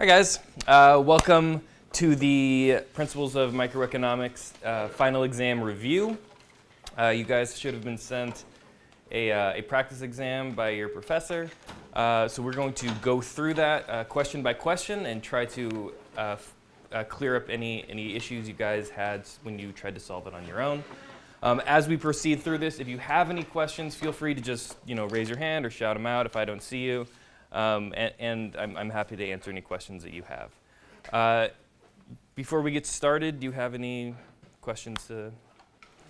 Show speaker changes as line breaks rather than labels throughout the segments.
Hi guys, welcome to the Principles of Microeconomics final exam review. You guys should have been sent a practice exam by your professor. So we're going to go through that question by question and try to clear up any issues you guys had when you tried to solve it on your own. As we proceed through this, if you have any questions, feel free to just raise your hand or shout them out if I don't see you. And I'm happy to answer any questions that you have. Before we get started, do you have any questions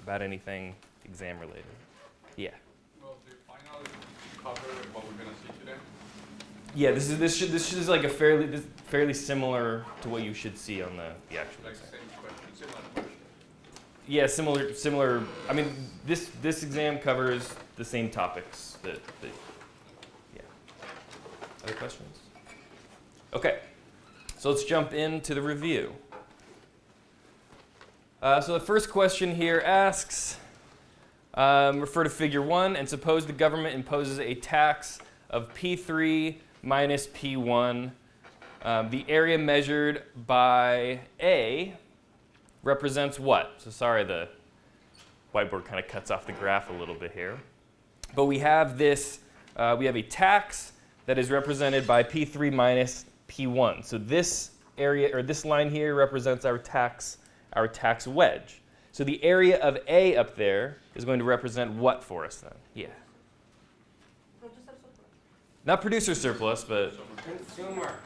about anything exam related? Yeah.
Well, the final cover what we're going to see today?
Yeah, this is like fairly similar to what you should see on the actual
Like
exam.
same question, similar question.
Yeah, similar. I mean, this exam covers the same topics that yeah. Other questions? Okay, so let's jump into the review. So the first question here asks, refer to figure 1, and suppose the government imposes a tax of P3 minus P1. The area measured by A represents what? So sorry, the whiteboard kind of cuts off the graph a little bit here. But we have this, we have a tax that is represented by P3 minus P1. So this area, or this line here, represents our tax wedge. So the area of A up there is going to represent what for us then? Yeah.
Producer surplus.
Not producer surplus, but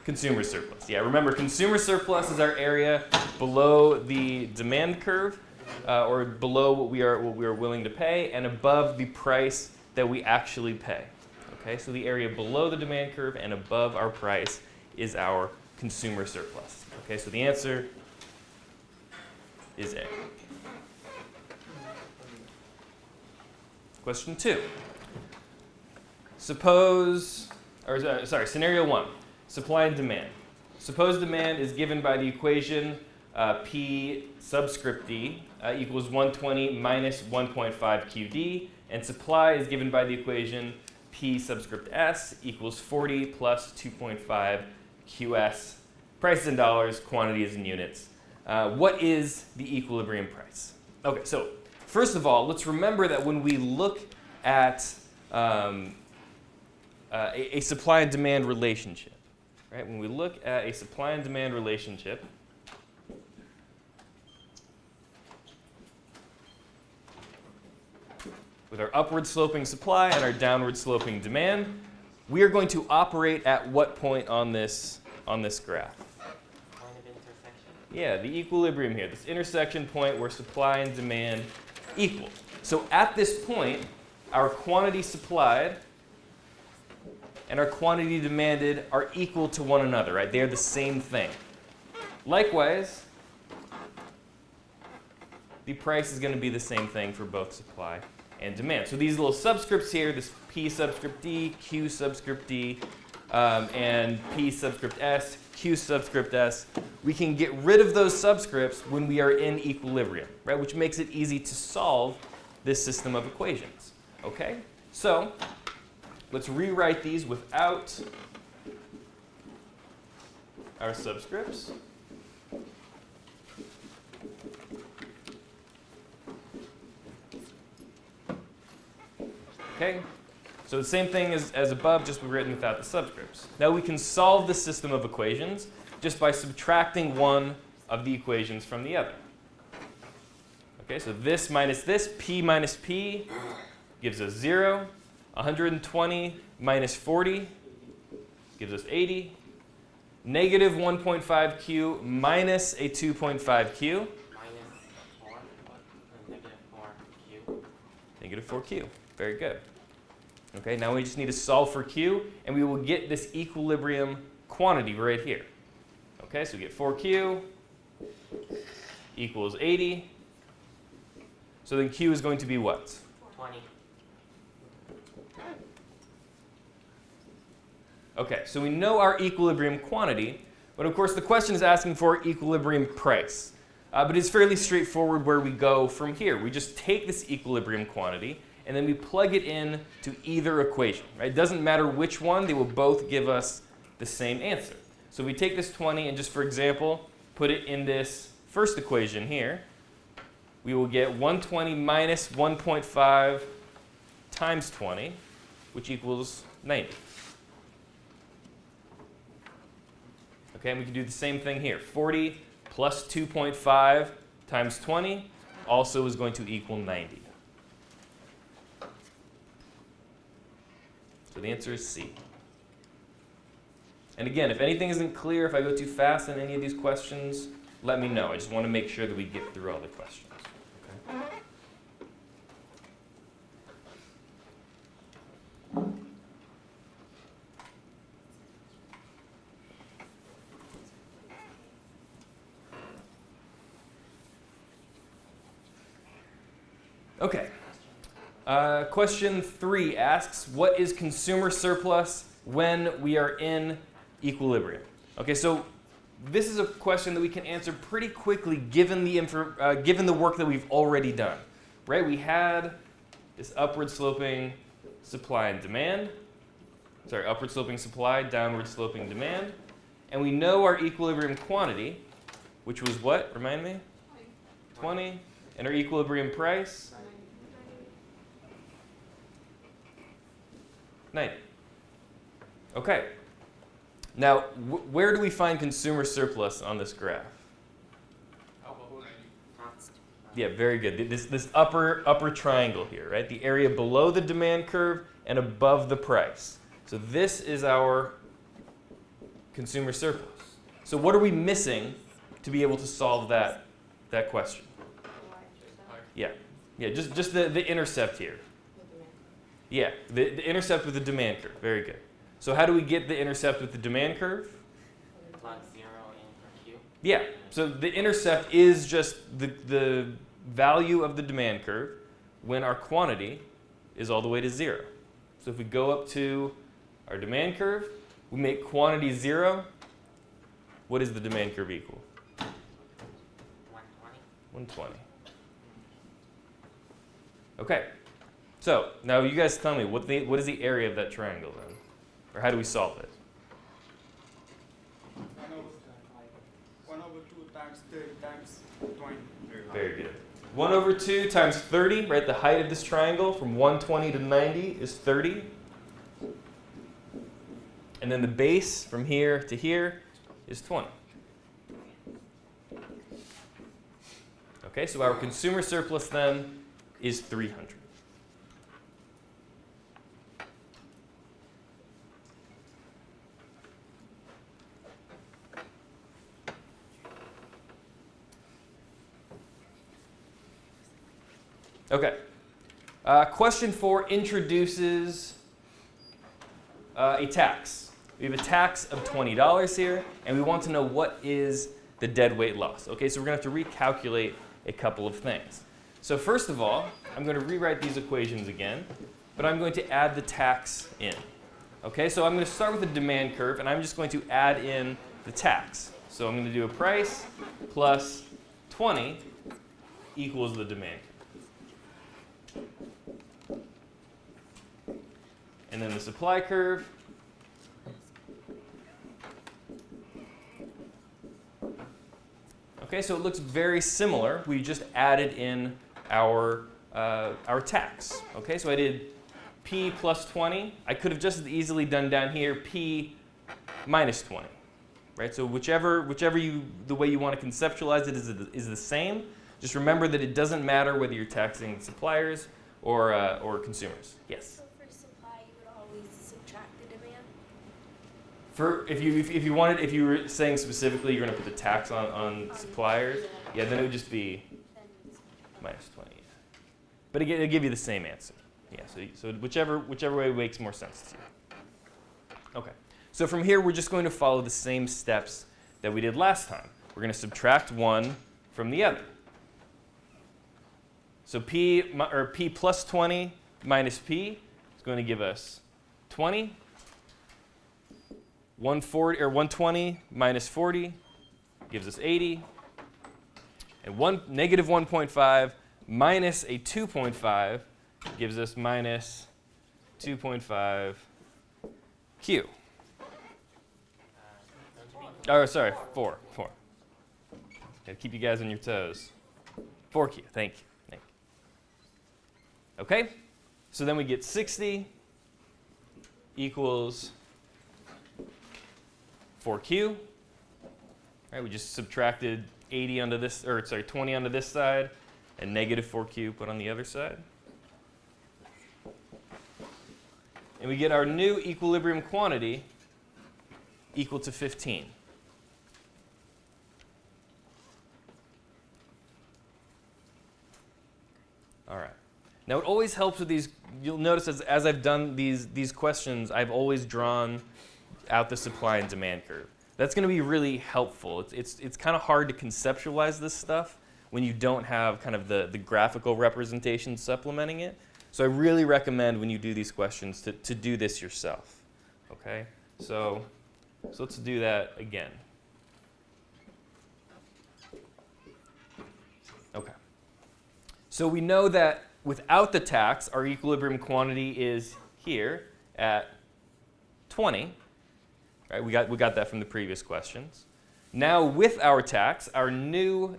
consumer surplus. Yeah, remember, consumer surplus is our area below the demand curve, or below what we are willing to pay, and above the price that we actually pay. Okay, so the area below the demand curve and above our price is our consumer surplus. Okay, so the answer is A. Question 2. Scenario 1, supply and demand. Suppose demand is given by the equation P subscript D equals 120 minus 1.5 QD, and supply is given by the equation P subscript S equals 40 plus 2.5 QS. Price is in dollars, quantity is in units. What is the equilibrium price? Okay, so first of all, let's remember that when we look at a supply and demand relationship, right? When we look at a supply and demand relationship, with our upward sloping supply and our downward sloping demand, we are going to operate at what point on this graph?
Point of intersection.
Yeah, the equilibrium here, this intersection point where supply and demand equal. So at this point, our quantity supplied and our quantity demanded are equal to one another, right? They are the same thing. Likewise, the price is going to be the same thing for both supply and demand. So these little subscripts here, this P subscript D, Q subscript D, and P subscript S, Q subscript S, we can get rid of those subscripts when we are in equilibrium, right? Which makes it easy to solve this system of equations, okay? So let's rewrite these without our subscripts. Okay, so the same thing as above, just written without the subscripts. Now we can solve the system of equations just by subtracting one of the equations from the other. Okay, so this minus this, P minus P, gives us 0. 120 minus 40 gives us 80. Negative 1.5Q minus a 2.5Q.
Minus 4. Negative 4Q.
Negative 4Q. Very good. Okay, now we just need to solve for Q, and we will get this equilibrium quantity right here. Okay, so we get 4Q equals 80. So then Q is going to be what?
20.
Okay, so we know our equilibrium quantity, but of course the question is asking for equilibrium price. But it's fairly straightforward where we go from here. We just take this equilibrium quantity and then we plug it in to either equation. Right? It doesn't matter which one, they will both give us the same answer. So we take this 20 and just for example, put it in this first equation here. We will get 120 minus 1.5 times 20, which equals 90. Okay, and we can do the same thing here. 40 plus 2.5 times 20 also is going to equal 90. So the answer is C. And again, if anything isn't clear, if I go too fast in any of these questions, let me know. I just want to make sure that we get through all the questions. Okay? Okay. Question 3 asks, what is consumer surplus when we are in equilibrium? Okay, so this is a question that we can answer pretty quickly given the work that we've already done. Right? We had this upward sloping supply and demand. Sorry, upward sloping supply, downward sloping demand. And we know our equilibrium quantity, which was what? Remind me? 20. And our equilibrium price? 90. Okay. Now, where do we find consumer surplus on this graph? Yeah, very good. This upper triangle here, right? The area below the demand curve and above the price. So this is our consumer surplus. So what are we missing to be able to solve that question? Yeah, just the intercept here. Yeah, the intercept with the demand curve. Very good. So how do we get the intercept with the demand curve?
Plug 0 in for Q.
Yeah, so the intercept is just the value of the demand curve when our quantity is all the way to 0. So if we go up to our demand curve, we make quantity 0. What is the demand curve equal?
120.
120. Okay. So now you guys tell me, what is the area of that triangle then? Or how do we solve it?
1 over 2 times 30 times 20.
Very good. 1 over 2 times 30, right? The height of this triangle from 120 to 90 is 30. And then the base from here to here is 20. Okay, so our consumer surplus then is 300. Okay. Question 4 introduces a tax. We have a tax of $20 here, and we want to know what is the deadweight loss. Okay, so we're going to have to recalculate a couple of things. So first of all, I'm going to rewrite these equations again, but I'm going to add the tax in. Okay, so I'm going to start with the demand curve, and I'm just going to add in the tax. So I'm going to do a price plus 20 equals the demand curve. And then the supply curve. Okay, so it looks very similar. We just added in our tax. Okay, so I did P plus 20. I could have just as easily done down here P minus 20. Right? So whichever the way you want to conceptualize it is the same. Just remember that it doesn't matter whether you're taxing suppliers or consumers. Yes.
So for supply, you would always subtract the demand.
If you were saying specifically you're going to put the tax on suppliers, yeah, then it would just be minus 20. Yeah. But it'll give you the same answer. Yeah. So whichever way makes more sense to you. Okay. So from here we're just going to follow the same steps that we did last time. We're going to subtract one from the other. So P plus 20 minus P is going to give us 20. 120 minus 40 gives us 80. And negative 1.5 minus a 2.5 gives us minus 2.5 Q.
Don't you mean
Oh, sorry, 4. Gotta keep you guys on your toes. 4Q, thank you. Okay, so then we get 60 equals 4Q. All right, we just subtracted 80 onto this, 20 onto this side, and negative 4Q put on the other side. And we get our new equilibrium quantity equal to 15. All right. Now it always helps with these, you'll notice as I've done these questions, I've always drawn out the supply and demand curve. That's going to be really helpful. It's kind of hard to conceptualize this stuff when you don't have kind of the graphical representation supplementing it. So I really recommend when you do these questions to do this yourself. Okay? So let's do that again. Okay. So we know that without the tax, our equilibrium quantity is here at 20. Right? We got that from the previous questions. Now with our tax, our new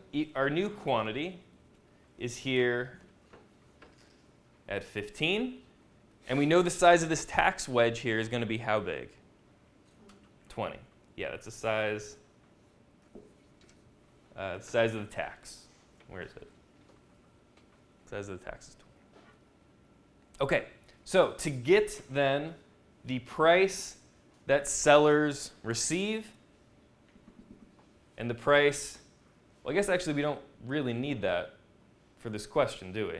quantity is here at 15. And we know the size of this tax wedge here is going to be how big? 20. Yeah, that's the size of the tax. Where is it? Size of the tax is 20. Okay, so to get then the price that sellers receive and the price, well, I guess actually we don't really need that for this question, do we?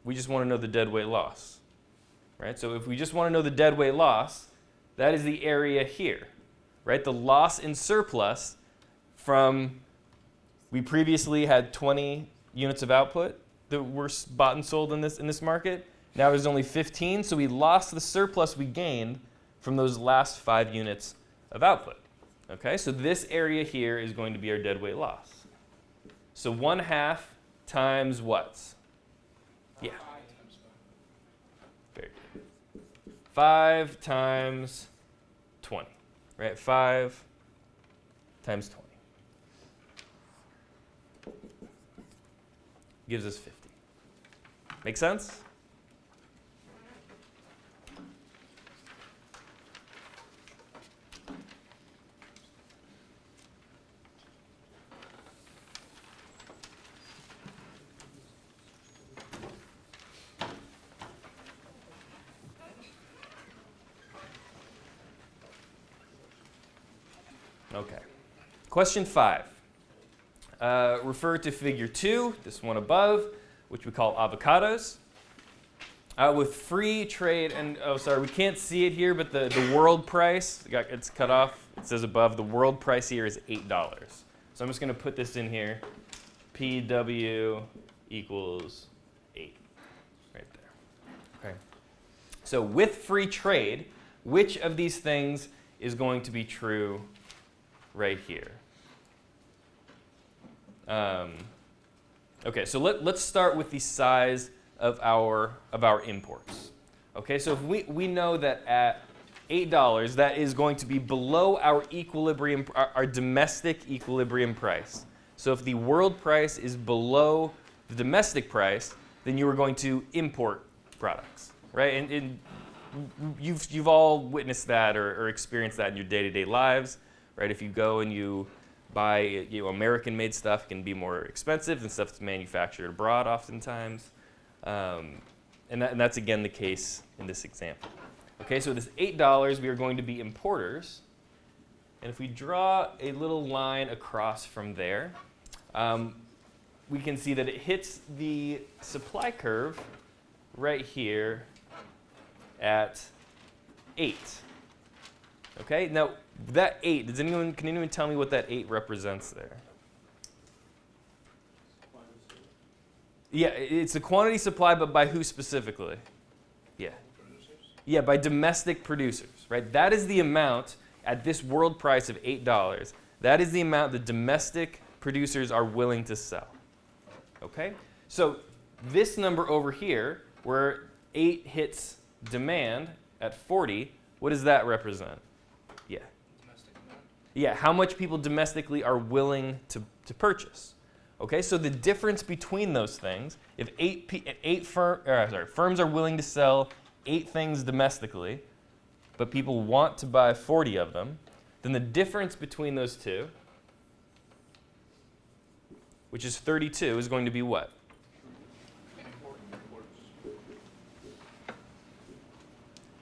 We just want to know the deadweight loss, right? So if we just want to know the deadweight loss, that is the area here, right? The loss in surplus from, we previously had 20 units of output that were bought and sold in this market. Now there's only 15, so we lost the surplus we gained from those last 5 units of output. Okay, so this area here is going to be our deadweight loss. So 1/2 times what? Yeah. Very good. 5 times 20, right? 5 times 20 gives us 50. Make sense? Okay. Question 5. Refer to figure 2, this one above, which we call avocados. With free trade, and we can't see it here, but the world price, it's cut off. It says above, the world price here is $8. So I'm just going to put this in here. PW equals 8, right there. Okay. So with free trade, which of these things is going to be true right here? Okay, so let's start with the size of our imports. Okay, so if we know that at $8, that is going to be below our equilibrium, our domestic equilibrium price. So if the world price is below the domestic price, then you are going to import products, right? And you've all witnessed that or experienced that in your day-to-day lives, right? If you go and you buy American-made stuff, it can be more expensive than stuff that's manufactured abroad oftentimes. And that's again the case in this example. Okay, so this $8, we are going to be importers. And if we draw a little line across from there, we can see that it hits the supply curve right here at 8. Okay, now that 8, can anyone tell me what that 8 represents there? Yeah, it's the quantity supply, but by who specifically? Yeah. Yeah, by domestic producers, right? That is the amount at this world price of $8. That is the amount the domestic producers are willing to sell. Okay? So this number over here, where 8 hits demand at 40, what does that represent? Yeah. Yeah, how much people domestically are willing to purchase. Okay, so the difference between those things, if firms are willing to sell 8 things domestically, but people want to buy 40 of them, then the difference between those two, which is 32, is going to be what?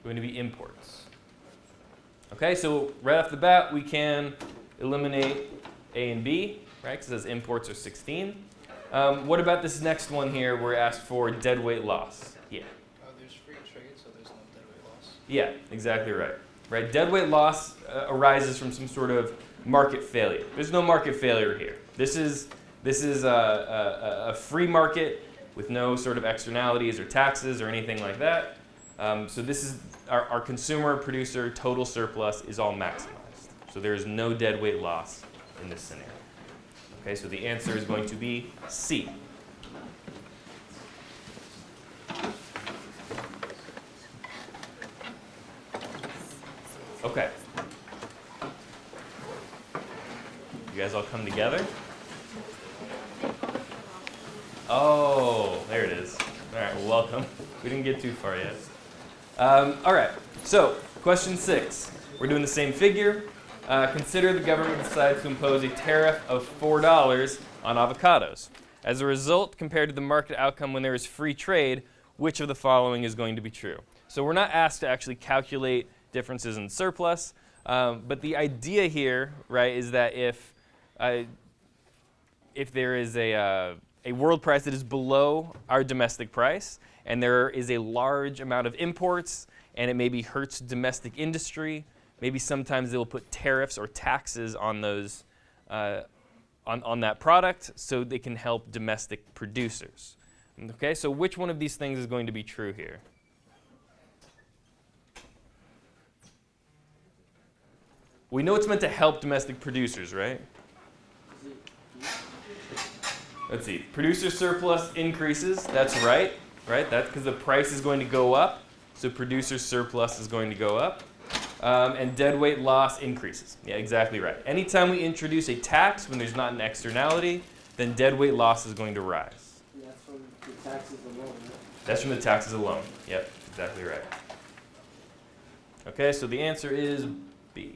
Going to be imports. Okay, so right off the bat, we can eliminate A and B, right? Because it says imports are 16. What about this next one here? We're asked for deadweight loss. Yeah.
There's free trade, so there's no deadweight loss.
Yeah, exactly right. Right. Deadweight loss arises from some sort of market failure. There's no market failure here. This is a free market with no sort of externalities or taxes or anything like that. So this is our consumer producer total surplus is all maximized. So there is no deadweight loss in this scenario. Okay, so the answer is going to be C. Okay. You guys all come together? Oh, there it is. All right, well, welcome. We didn't get too far yet. All right, so question 6. We're doing the same figure. Consider the government decides to impose a tariff of $4 on avocados. As a result, compared to the market outcome when there is free trade, which of the following is going to be true? So we're not asked to actually calculate differences in surplus, but the idea here, right, is that if there is a world price that is below our domestic price, and there is a large amount of imports, and it maybe hurts domestic industry, maybe sometimes they will put tariffs or taxes on those on that product so they can help domestic producers. Okay, so which one of these things is going to be true here? We know it's meant to help domestic producers, right? Let's see. Producer surplus increases. That's right. Right? That's because the price is going to go up. So producer surplus is going to go up. And deadweight loss increases. Yeah, exactly right. Anytime we introduce a tax when there's not an externality, then deadweight loss is going to rise.
Yeah, that's from the taxes alone, right?
That's from the taxes alone. Yep, exactly right. Okay, so the answer is B.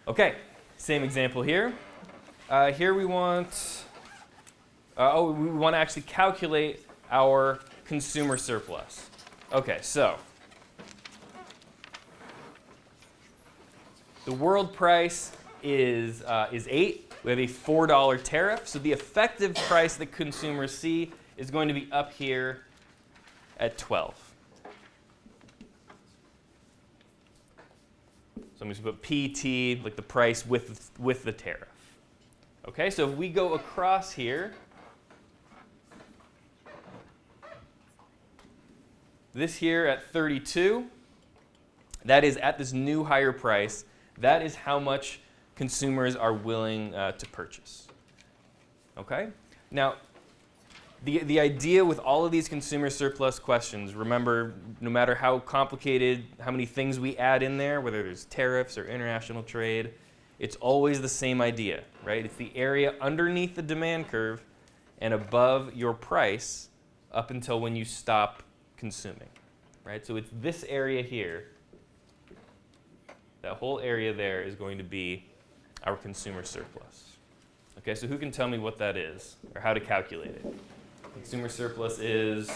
Okay, same example here. Here we want, we want to actually calculate our consumer surplus. Okay, so the world price is 8. We have a $4 tariff. So the effective price that consumers see is going to be up here at 12. So I'm just going to put PT, like the price with the tariff. Okay, so if we go across here, this here at 32, that is at this new higher price. That is how much consumers are willing to purchase. Okay? Now, the idea with all of these consumer surplus questions, remember, no matter how complicated, how many things we add in there, whether there's tariffs or international trade, it's always the same idea, right? It's the area underneath the demand curve and above your price up until when you stop consuming, right? So it's this area here. That whole area there is going to be our consumer surplus. Okay, so who can tell me what that is or how to calculate it? Consumer surplus is,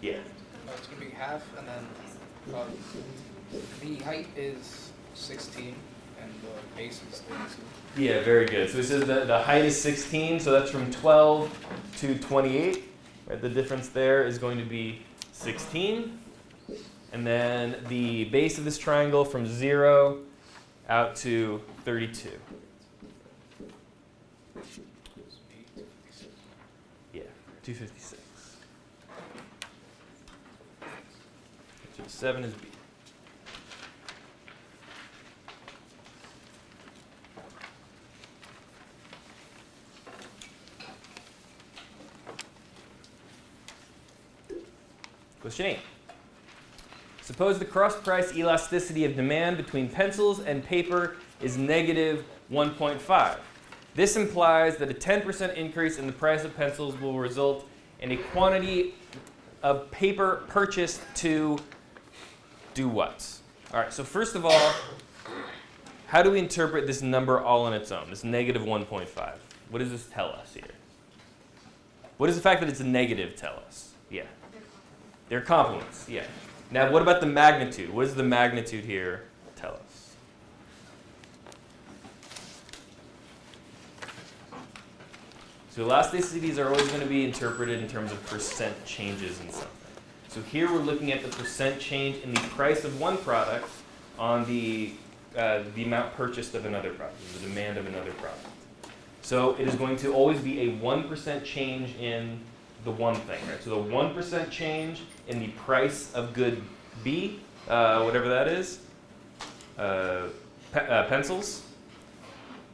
yeah.
It's going to be half, and then the height is 16, and the base is 32.
Yeah, very good. So it says that the height is 16, so that's from 12 to 28. Right? The difference there is going to be 16. And then the base of this triangle from 0 out to 32. Yeah, 256. So 7 is B. Question 8. Suppose the cross-price elasticity of demand between pencils and paper is negative 1.5. This implies that a 10% increase in the price of pencils will result in a quantity of paper purchased to do what? All right, so first of all, how do we interpret this number all on its own, this negative 1.5? What does this tell us here? What does the fact that it's a negative tell us? Yeah. They're complements, yeah. Now, what about the magnitude? What does the magnitude here tell us? So elasticities are always going to be interpreted in terms of percent changes in something. So here we're looking at the percent change in the price of one product on the amount purchased of another product, the demand of another product. So it is going to always be a 1% change in the one thing, right? So the 1% change in the price of good B, whatever that is, pencils,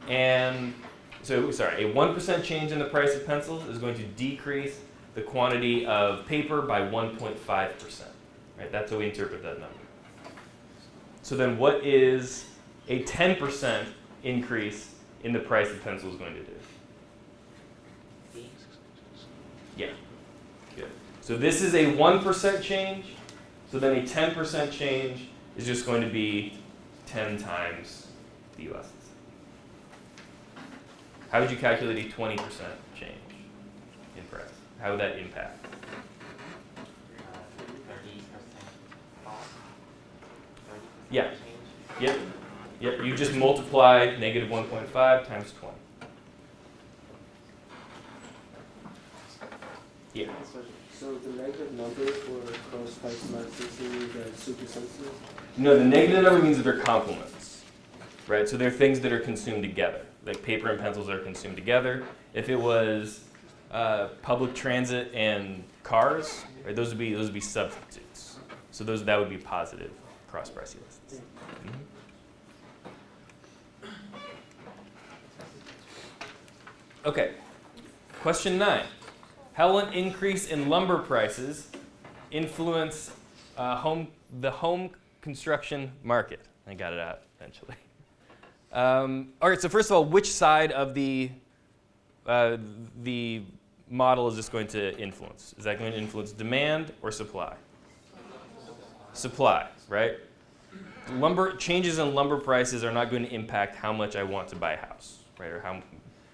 and so sorry, a 1% change in the price of pencils is going to decrease the quantity of paper by 1.5%. Right? That's how we interpret that number. So then what is a 10% increase in the price of pencils going to do? Yeah. Good. So this is a 1% change. So then a 10% change is just going to be 10 times the elasticity. How would you calculate a 20% change in price? How would that impact?
30% off. 30%
Yeah.
change.
Yep. Yep. You just multiply negative 1.5 times 20. Yeah.
So the negative number for cross-price elasticity is super sensitive?
No, the negative number means that they're complements, right? So they're things that are consumed together. Like paper and pencils are consumed together. If it was public transit and cars, right, those would be substitutes. So that would be positive cross-price elasticity. Okay, question 9. How will an increase in lumber prices influence the home construction market? I got it out eventually. All right, so first of all, which side of the model is this going to influence? Is that going to influence demand or supply? Supply, right? Changes in lumber prices are not going to impact how much I want to buy a house, right?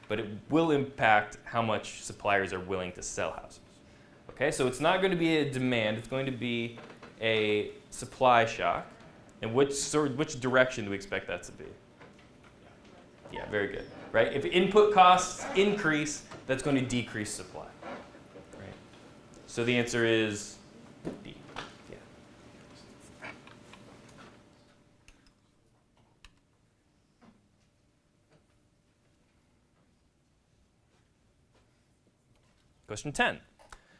But it will impact how much suppliers are willing to sell houses. Okay, so it's not going to be a demand, it's going to be a supply shock. And which direction do we expect that to be? Yeah, very good. Right? If input costs increase, that's going to decrease supply. Right? So the answer is D. Yeah. Question 10.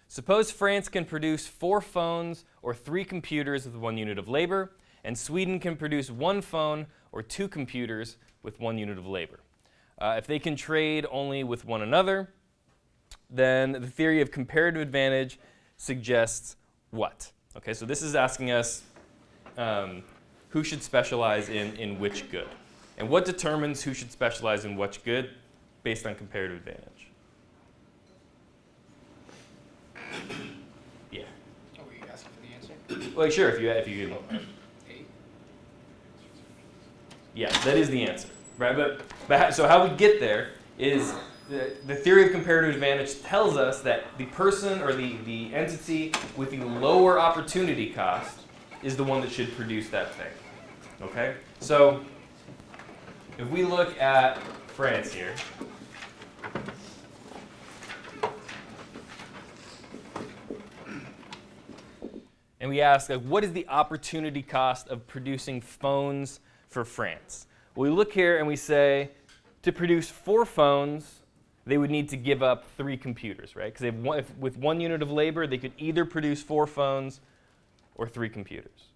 Suppose France can produce 4 phones or 3 computers with 1 unit of labor, and Sweden can produce 1 phone or 2 computers with 1 unit of labor. If they can trade only with one another, then the theory of comparative advantage suggests what? Okay, so this is asking us who should specialize in which good. And what determines who should specialize in which good based on comparative advantage? Yeah.
Are we asking for the answer?
Well, sure, if you
A?
yeah, that is the answer, right? So how we get there is the theory of comparative advantage tells us that the person or the entity with the lower opportunity cost is the one that should produce that thing. Okay? So if we look at France here, and we ask, like, what is the opportunity cost of producing phones for France? Well, we look here and we say, to produce 4 phones, they would need to give up 3 computers, right? Because with 1 unit of labor, they could either produce 4 phones or 3 computers.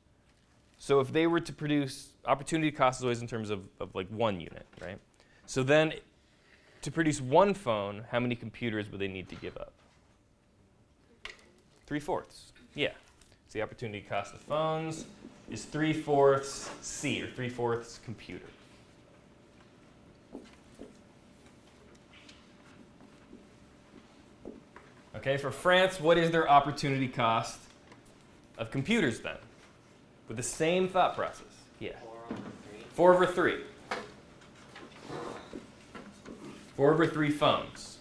So if they were to produce, opportunity cost is always in terms of like 1 unit, right? So then, to produce 1 phone, how many computers would they need to give up? 3/4. Yeah. So the opportunity cost of phones is 3/4 C, or 3/4 computer. Okay, for France, what is their opportunity cost of computers then? With the same thought process. Yeah.
4 over 3.
4/3. 4/3 phones.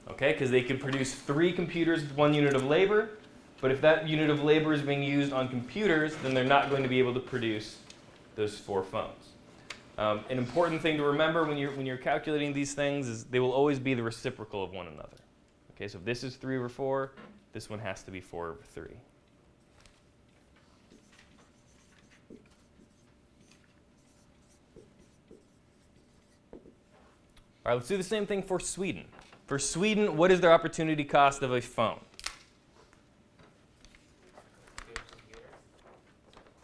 Okay, because they could produce 3 computers with 1 unit of labor, but if that unit of labor is being used on computers, then they're not going to be able to produce those 4 phones. An important thing to remember when you're calculating these things is they will always be the reciprocal of one another. Okay, so if this is 3/4, this one has to be 4/3. All right, let's do the same thing for Sweden. For Sweden, what is their opportunity cost of a phone?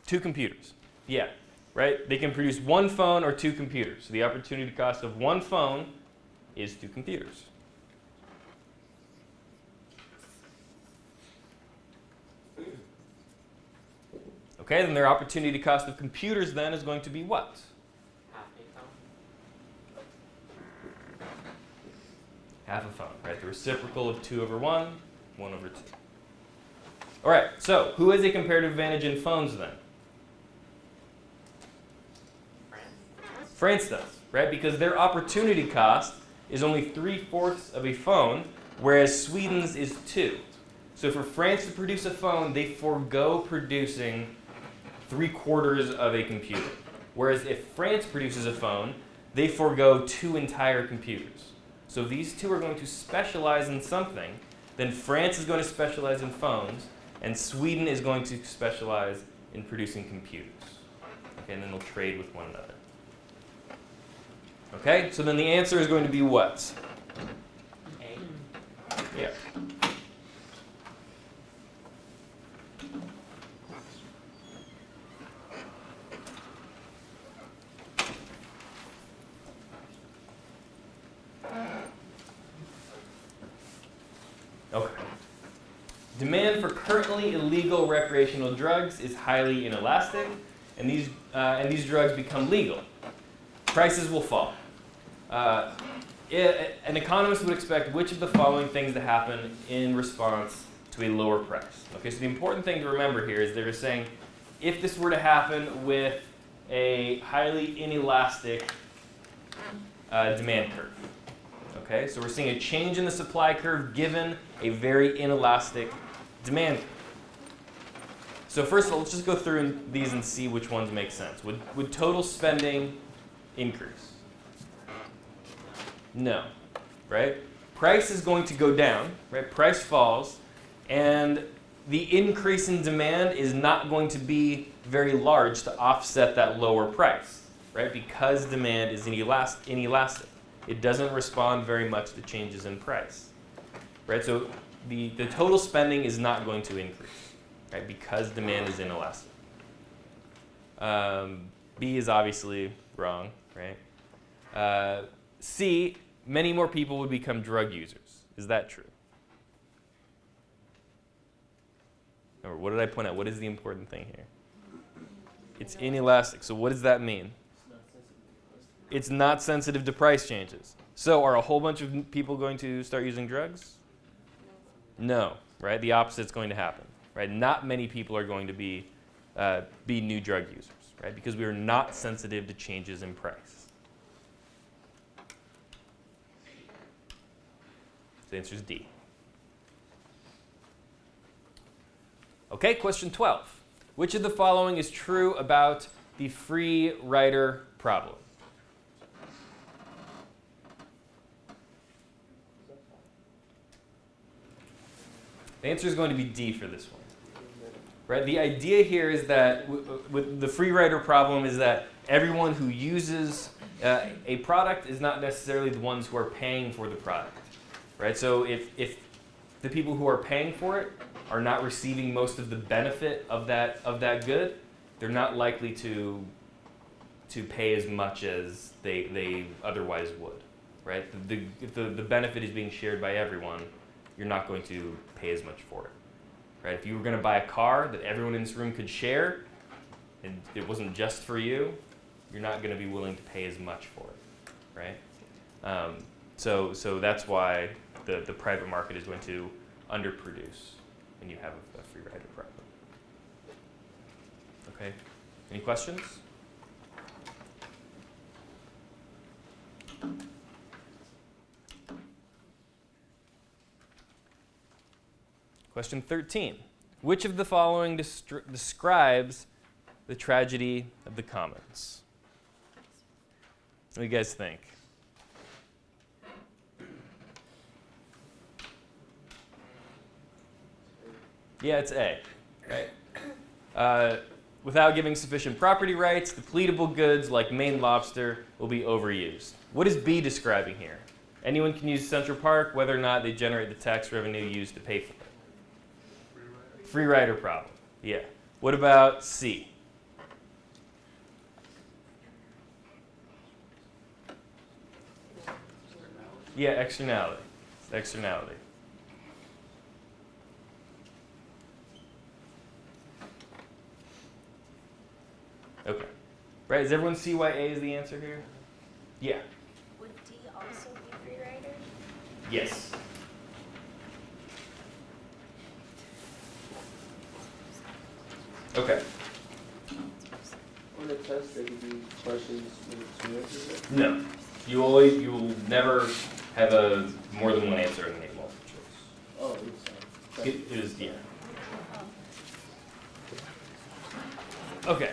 2 computers. Yeah, right? They can produce 1 phone or 2 computers. So the opportunity cost of 1 phone is 2 computers. Okay, then their opportunity cost of computers then is going to be what?
Half a phone.
Half a phone, right? The reciprocal of 2/1, 1/2. All right, so who has a comparative advantage in phones then?
France.
France does, right? Because their opportunity cost is only 3/4 of a phone, whereas Sweden's is 2. So for France to produce a phone, they forego producing 3/4 of a computer. Whereas if France produces a phone, they forego 2 entire computers. So if these two are going to specialize in something, then France is going to specialize in phones, and Sweden is going to specialize in producing computers. Okay, and then they'll trade with one another. Okay, so then the answer is going to be what?
A.
Yeah. Okay. Demand for currently illegal recreational drugs is highly inelastic, and these drugs become legal. Prices will fall. An economist would expect which of the following things to happen in response to a lower price. Okay, so the important thing to remember here is they're saying if this were to happen with a highly inelastic demand curve. Okay, so we're seeing a change in the supply curve given a very inelastic demand curve. So first of all, let's just go through these and see which ones make sense. Would total spending increase? No, right? Price is going to go down, right? Price falls, and the increase in demand is not going to be very large to offset that lower price, right? Because demand is inelastic. It doesn't respond very much to changes in price, right? So the total spending is not going to increase, right? Because demand is inelastic. B is obviously wrong, right? C, many more people would become drug users. Is that true? Or what did I point out? What is the important thing here? It's inelastic. So what does that mean? It's not sensitive to price changes. So are a whole bunch of people going to start using drugs? No, right? The opposite's going to happen, right? Not many people are going to be new drug users, right? Because we are not sensitive to changes in price. So the answer is D. Okay, question 12. Which of the following is true about the free rider problem? The answer is going to be D for this one. Right? The idea here is that with the free rider problem is that everyone who uses a product is not necessarily the ones who are paying for the product. Right? So if the people who are paying for it are not receiving most of the benefit of that good, they're not likely to pay as much as they otherwise would. Right? If the benefit is being shared by everyone, you're not going to pay as much for it. right? If you were going to buy a car that everyone in this room could share, and it wasn't just for you, you're not going to be willing to pay as much for it, right? So that's why the private market is going to underproduce when you have a free rider problem. Okay, any questions? Question 13. Which of the following describes the tragedy of the commons? What do you guys think? Yeah, it's A, right? Without giving sufficient property rights, depletable goods like Maine lobster will be overused. What is B describing here? Anyone can use Central Park whether or not they generate the tax revenue used to pay for it. Free rider problem, yeah. What about C? Yeah, externality. Externality. Okay. Right, does everyone see why A is the answer here? Yeah.
Would D also be free rider?
Yes. Okay.
On the test, there could be questions with two answers, right?
No. You will never have more than one answer in the multiple choice.
Oh, it's
It is, yeah. Okay.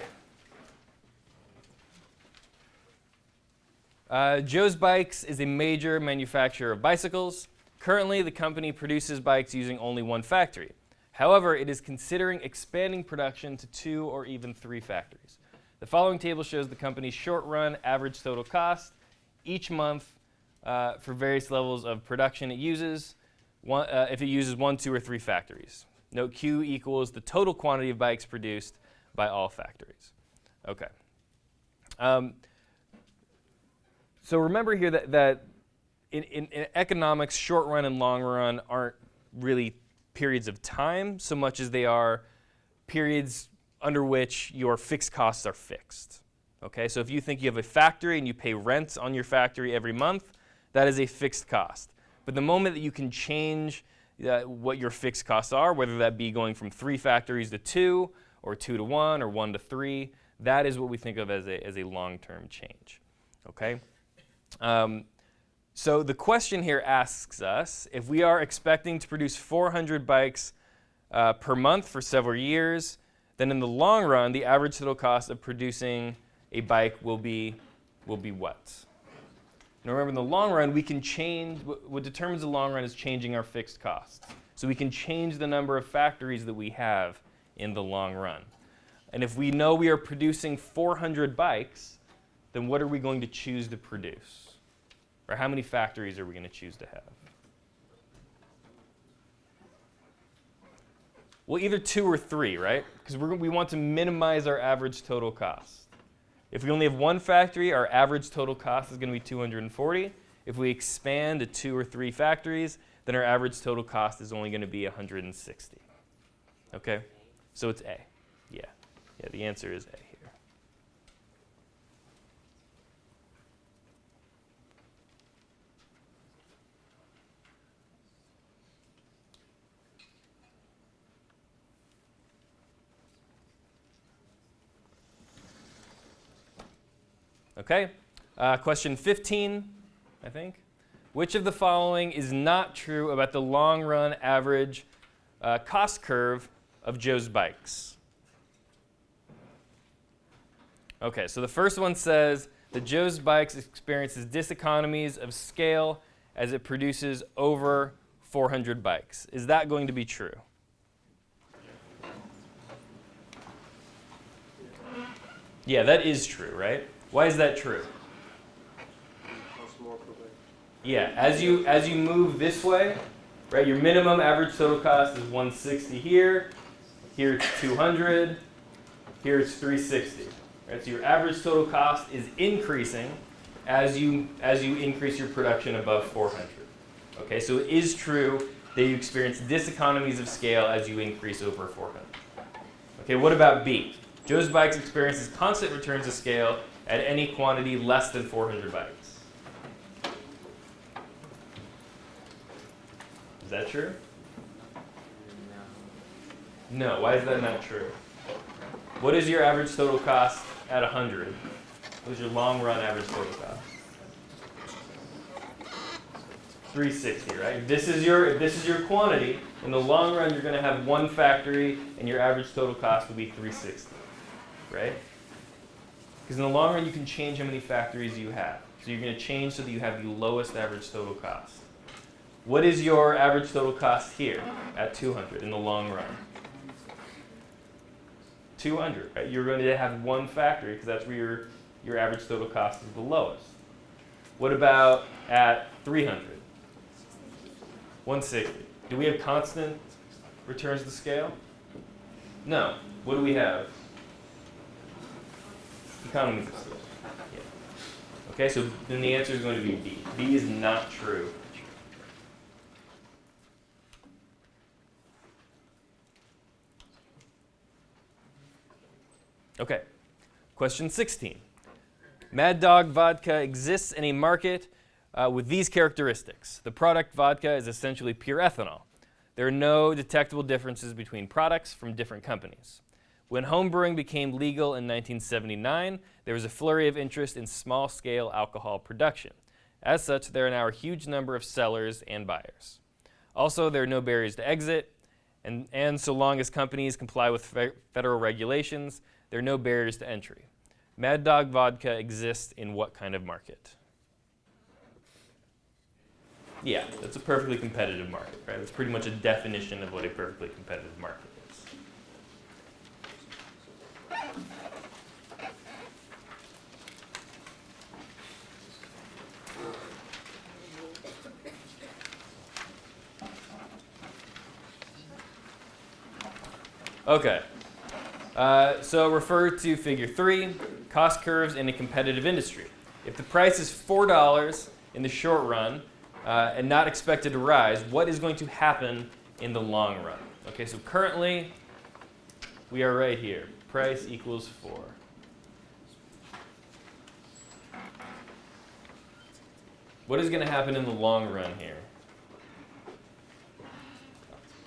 Joe's Bikes is a major manufacturer of bicycles. Currently, the company produces bikes using only one factory. However, it is considering expanding production to 2 or even 3 factories. The following table shows the company's short-run average total cost each month for various levels of production it uses, if it uses 1, 2, or 3 factories. Note Q equals the total quantity of bikes produced by all factories. Okay. So remember here that in economics, short run and long run aren't really periods of time so much as they are periods under which your fixed costs are fixed. Okay, so if you think you have a factory and you pay rent on your factory every month, that is a fixed cost. But the moment that you can change what your fixed costs are, whether that be going from 3 factories to 2, or 2 to 1, or 1 to 3, that is what we think of as a long-term change. Okay? So the question here asks us, if we are expecting to produce 400 bikes per month for several years, then in the long run, the average total cost of producing a bike will be what? Now remember, in the long run, we can change, what determines the long run is changing our fixed costs. So we can change the number of factories that we have in the long run. And if we know we are producing 400 bikes, then what are we going to choose to produce? Or how many factories are we going to choose to have? Well, either 2 or 3, right? Because we want to minimize our average total cost. If we only have 1 factory, our average total cost is going to be 240. If we expand to 2 or 3 factories, then our average total cost is only going to be 160. Okay? So it's A. Yeah. Yeah, the answer is A here. Okay, question 15, I think. Which of the following is not true about the long-run average cost curve of Joe's Bikes? Okay, so the first one says that Joe's Bikes experiences diseconomies of scale as it produces over 400 bikes. Is that going to be true? Yeah, that is true, right? Why is that true? Yeah, as you move this way, right, your minimum average total cost is 160 here. Here it's 200. Here it's 360. Right, so your average total cost is increasing as you increase your production above 400. Okay, so it is true that you experience diseconomies of scale as you increase over 400. Okay, what about B? Joe's bikes experiences constant returns to scale at any quantity less than 400 bikes. Is that true?
No.
No, why is that not true? What is your average total cost at 100? What is your long run average total cost? 360, right? If this is your quantity. In the long run, you're going to have one factory, and your average total cost will be 360, right? Because in the long run, you can change how many factories you have. So you're going to change so that you have the lowest average total cost. What is your average total cost here at 200 in the long run? 200, right? You're going to have one factory because that's where your average total cost is the lowest. What about at 300? 160. Do we have constant returns to scale? No. What do we have? Economies of scale. Yeah. Okay, so then the answer is going to be B. B is not true. Okay, question 16. Mad Dog Vodka exists in a market with these characteristics. The product vodka is essentially pure ethanol. There are no detectable differences between products from different companies. When homebrewing became legal in 1979, there was a flurry of interest in small-scale alcohol production. As such, there are now a huge number of sellers and buyers. Also, there are no barriers to exit, and so long as companies comply with federal regulations, there are no barriers to entry. Mad Dog Vodka exists in what kind of market? Yeah, that's a perfectly competitive market, right? That's pretty much a definition of what a perfectly competitive market is. Okay. So refer to figure 3, cost curves in a competitive industry. If the price is $4 in the short run and not expected to rise, what is going to happen in the long run? Okay, so currently we are right here. Price equals 4. What is going to happen in the long run here?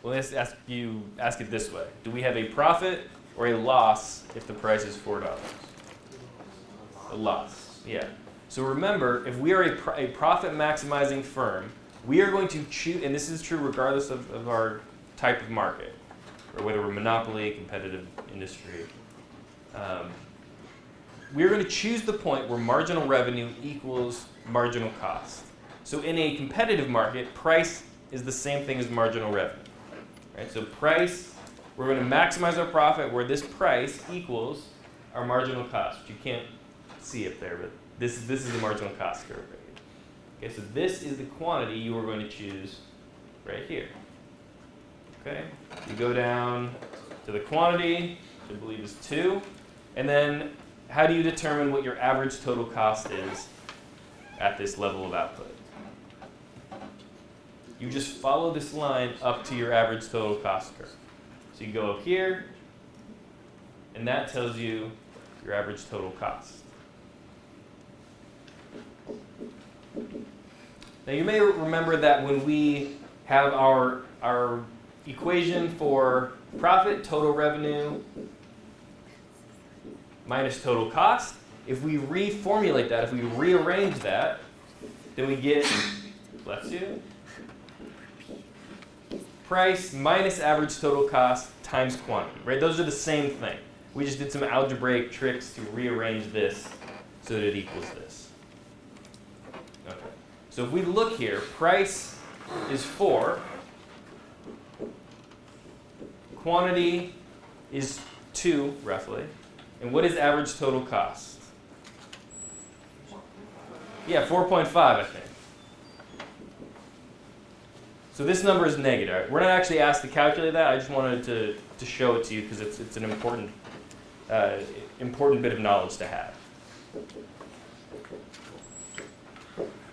Well, let's ask it this way. Do we have a profit or a loss if the price is $4? A loss, yeah. So remember, if we are a profit maximizing firm, we are going to choose, and this is true regardless of our type of market, or whether we're monopoly, competitive industry. We're going to choose the point where marginal revenue equals marginal cost. So in a competitive market, price is the same thing as marginal revenue. Right? So price, we're going to maximize our profit where this price equals our marginal cost, which you can't see up there, but this is the marginal cost curve right here. Okay, so this is the quantity you are going to choose right here. Okay, you go down to the quantity, which I believe is 2, and then how do you determine what your average total cost is at this level of output? You just follow this line up to your average total cost curve. So you go up here, and that tells you your average total cost. Now you may remember that when we have our equation for profit, total revenue, minus total cost, if we reformulate that, if we rearrange that, then we get, bless you, price minus average total cost times quantity, right? Those are the same thing. We just did some algebraic tricks to rearrange this so that it equals this. Okay. So if we look here, price is 4, quantity is 2, roughly, and what is average total cost? Yeah, 4.5, I think. So this number is negative. We're not actually asked to calculate that. I just wanted to show it to you because it's an important bit of knowledge to have.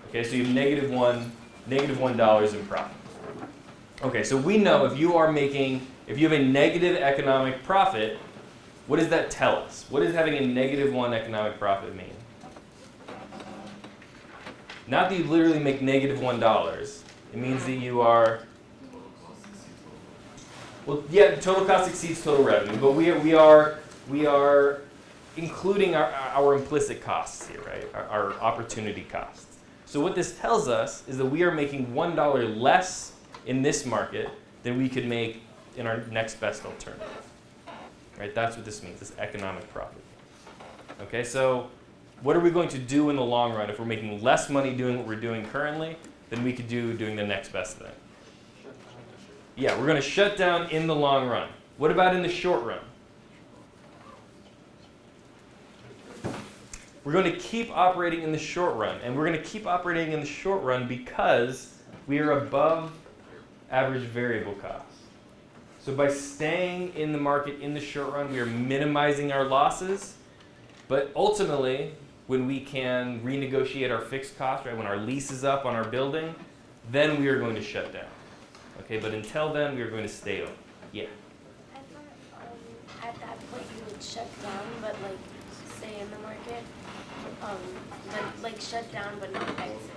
Okay, so you have negative $1 in profit. Okay, so we know if you have a negative economic profit, what does that tell us? What does having a -1 economic profit mean? Not that you literally make -$1. It means that you are, well, yeah, total cost exceeds total revenue, but we are including our implicit costs here, right? Our opportunity costs. So what this tells us is that we are making $1 less in this market than we could make in our next best alternative. Right? That's what this means, this economic profit. Okay, so what are we going to do in the long run if we're making less money doing what we're doing currently than we could do doing the next best thing? Yeah, we're going to shut down in the long run. What about in the short run? We're going to keep operating in the short run. And we're going to keep operating in the short run because we are above average variable costs. So by staying in the market in the short run, we are minimizing our losses. But ultimately, when we can renegotiate our fixed costs, right, when our lease is up on our building, then we are going to shut down. Okay, but until then, we are going to stay open. Yeah.
I thought at that point you would shut down, but like stay in the market. But like shut down, but not exit.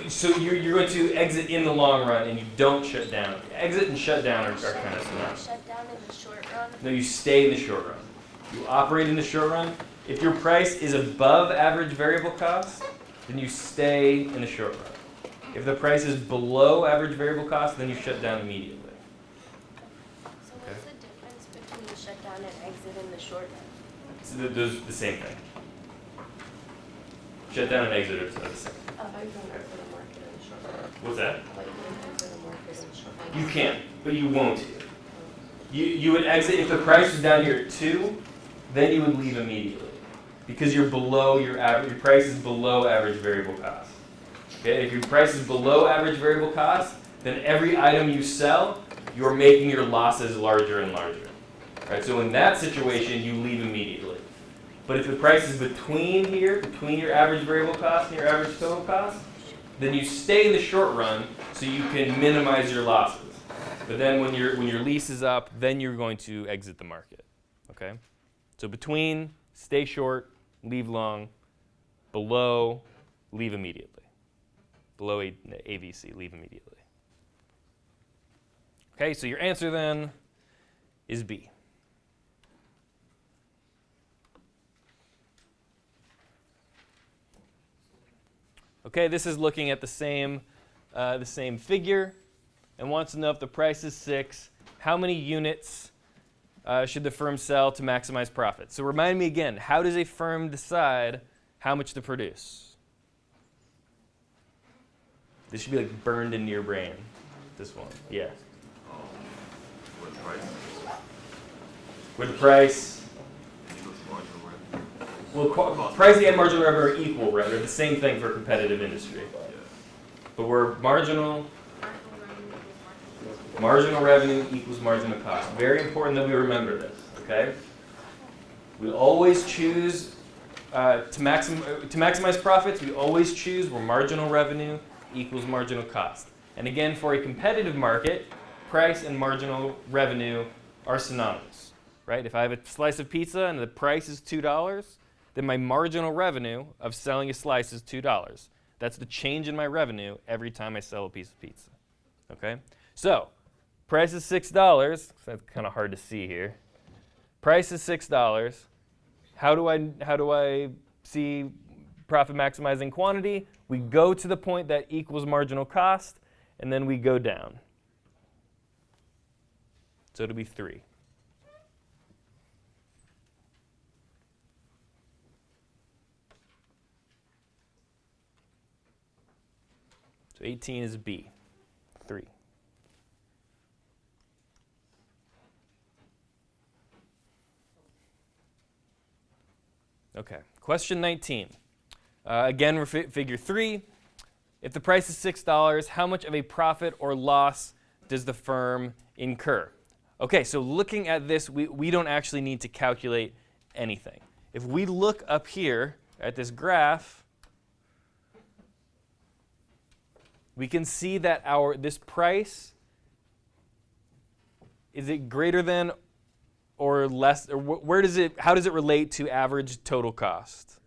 So you're going to exit in the long run, and you don't shut down. Exit and shut down are kind of similar.
Shut down in the short run.
No, you stay in the short run. You operate in the short run. If your price is above average variable cost, then you stay in the short run. If the price is below average variable cost, then you shut down immediately.
So what's the difference between shut down and exit in the short run?
So those the same thing. Shut down and exit are the same. What's that? You can, but you won't. You would exit if the price was down here at 2, then you would leave immediately because you're below your average. Your price is below average variable cost. Okay, if your price is below average variable cost, then every item you sell, you're making your losses larger and larger. Right? So in that situation, you leave immediately. But if the price is between here, between your average variable cost and your average total cost, then you stay in the short run so you can minimize your losses. But then when your lease is up, then you're going to exit the market. Okay? So between, stay short, leave long. Below, leave immediately. Below AVC, leave immediately. Okay, so your answer then is B. Okay, this is looking at the same figure and wants to know if the price is 6, how many units should the firm sell to maximize profit? So remind me again, how does a firm decide how much to produce? This should be like burned into your brain, this one. Yeah.
What price?
With the price. Well, pricing and marginal revenue are equal, right? They're the same thing for a competitive industry. But we're marginal revenue equals marginal cost. Very important that we remember this, okay? We always choose, to maximize profits, we always choose where marginal revenue equals marginal cost. And again, for a competitive market, price and marginal revenue are synonymous, right? If I have a slice of pizza and the price is $2, then my marginal revenue of selling a slice is $2. That's the change in my revenue every time I sell a piece of pizza. Okay? So, price is $6. That's kind of hard to see here. Price is $6. How do I see profit maximizing quantity? We go to the point that equals marginal cost, and then we go down. So it'll be 3. So 18 is B, 3. Okay, question 19. Again, we're figure 3. If the price is $6, how much of a profit or loss does the firm incur? Okay, so looking at this, we don't actually need to calculate anything. If we look up here at this graph, we can see that this price, is it greater than or less, or how does it relate to average total cost?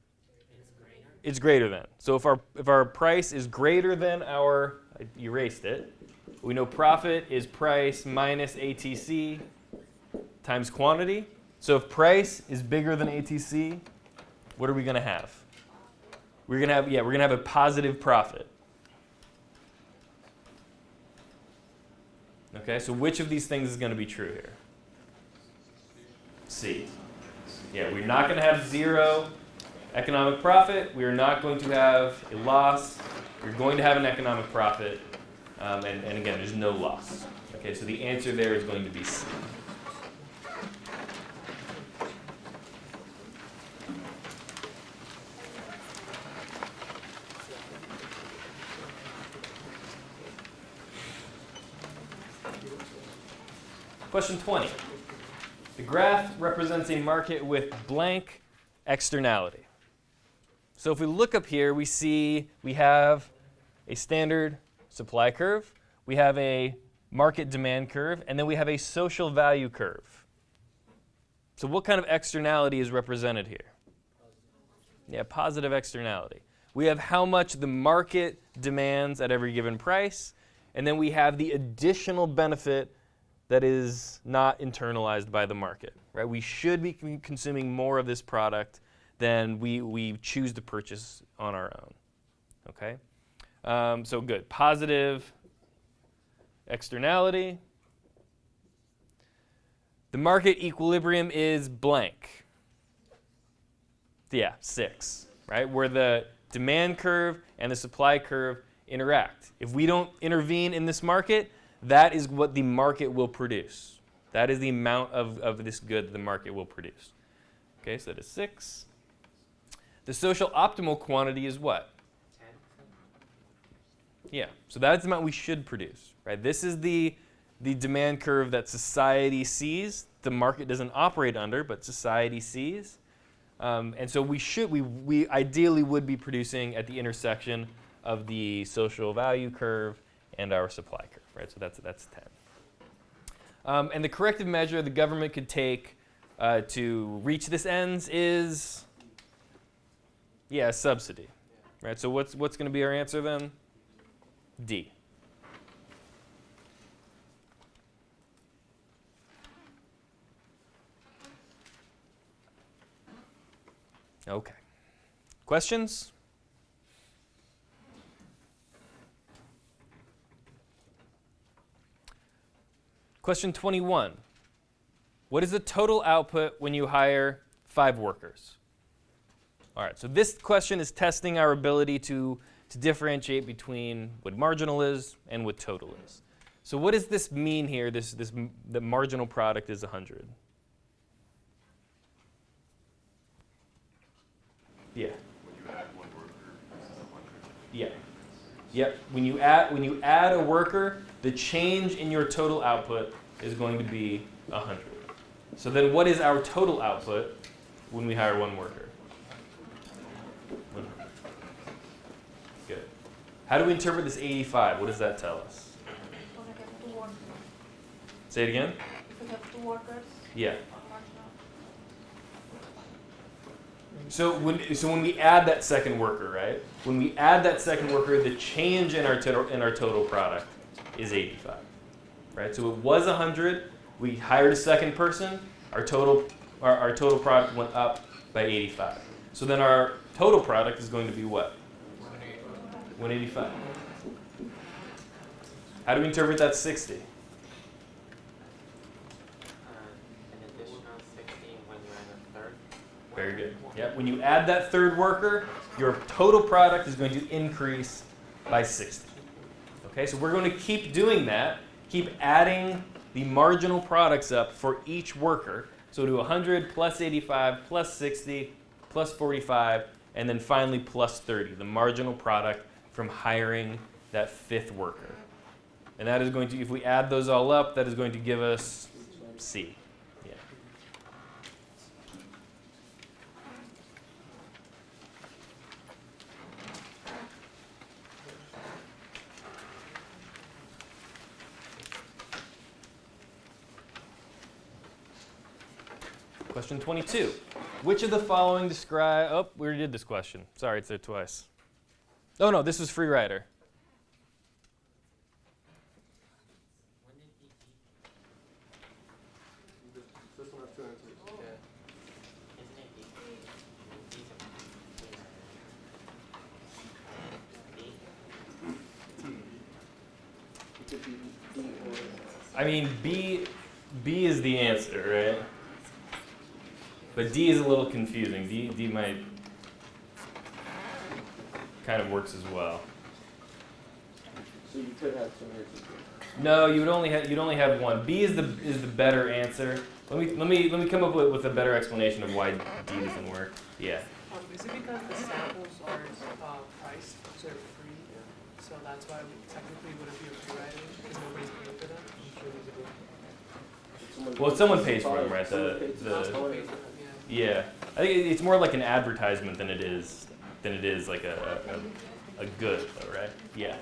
It's greater than. So if our price is greater than I erased it, we know profit is price minus ATC times quantity. So if price is bigger than ATC, what are we going to have? We're going to have a positive profit. Okay, so which of these things is going to be true here? C. Yeah, we're not going to have zero economic profit. We are not going to have a loss. We're going to have an economic profit. And again, there's no loss. Okay, so the answer there is going to be C. Question 20. The graph represents a market with blank externality. So if we look up here, we see we have a standard supply curve, we have a market demand curve, and then we have a social value curve. So what kind of externality is represented here? Yeah, positive externality. We have how much the market demands at every given price, and then we have the additional benefit that is not internalized by the market, right? We should be consuming more of this product than we choose to purchase on our own, okay? So good, positive externality. The market equilibrium is blank. Yeah, 6, right? Where the demand curve and the supply curve interact. If we don't intervene in this market, that is what the market will produce. That is the amount of this good the market will produce. Okay, so that is 6. The social optimal quantity is what?
10.
Yeah, so that's the amount we should produce, right? This is the demand curve that society sees. The market doesn't operate under, but society sees. And so we ideally would be producing at the intersection of the social value curve and our supply curve, right? So that's 10. And the corrective measure the government could take to reach this ends is, yeah, a subsidy, right? So what's going to be our answer then? D. Okay. Questions? Question 21. What is the total output when you hire 5 workers? All right, so this question is testing our ability to differentiate between what marginal is and what total is. So what does this mean here, the marginal product is 100? Yeah.
When you add one worker, this is 100.
Yeah. Yep. When you add a worker, the change in your total output is going to be 100. So then what is our total output when we hire one worker? 100. Good. How do we interpret this 85? What does that tell us?
When I get 2 workers.
Say it again?
If we have 2 workers,
Yeah.
marginal.
So when we add that second worker, right? When we add that second worker, the change in our total product is 85, right? So it was 100. We hired a second person. Our total product went up by 85. So then our total product is going to be what? 185. How do we interpret that 60?
An additional 60 when you add a third.
Very good. Yeah, when you add that third worker, your total product is going to increase by 60. Okay, so we're going to keep doing that, keep adding the marginal products up for each worker. So do 100 plus 85 plus 60 plus 45, and then finally plus 30, the marginal product from hiring that 5th worker. And that is going to, if we add those all up, that is going to give us C. Yeah. Question 22. Which of the following describe... Oh, we already did this question. Sorry, it's there twice. Oh, no, this was free rider.
When did he
This one has two answers.
Yeah.
isn't it
It could be B or
I mean, B is the answer, right? But D is a little confusing. D might kind of works as well.
so you could have two answers.
No, you'd only have one. B is the better answer. Let me come up with a better explanation of why D doesn't work. Yeah.
Is it because the samples are priced, so they're free? So that's why technically would it be a free rider because nobody's paying for them? I'm sure there's a good.
Well, someone pays for them, right?
Someone pays
The
for them.
Yeah.
yeah. I think it's more like an advertisement than it is like a good, though, right? Yeah.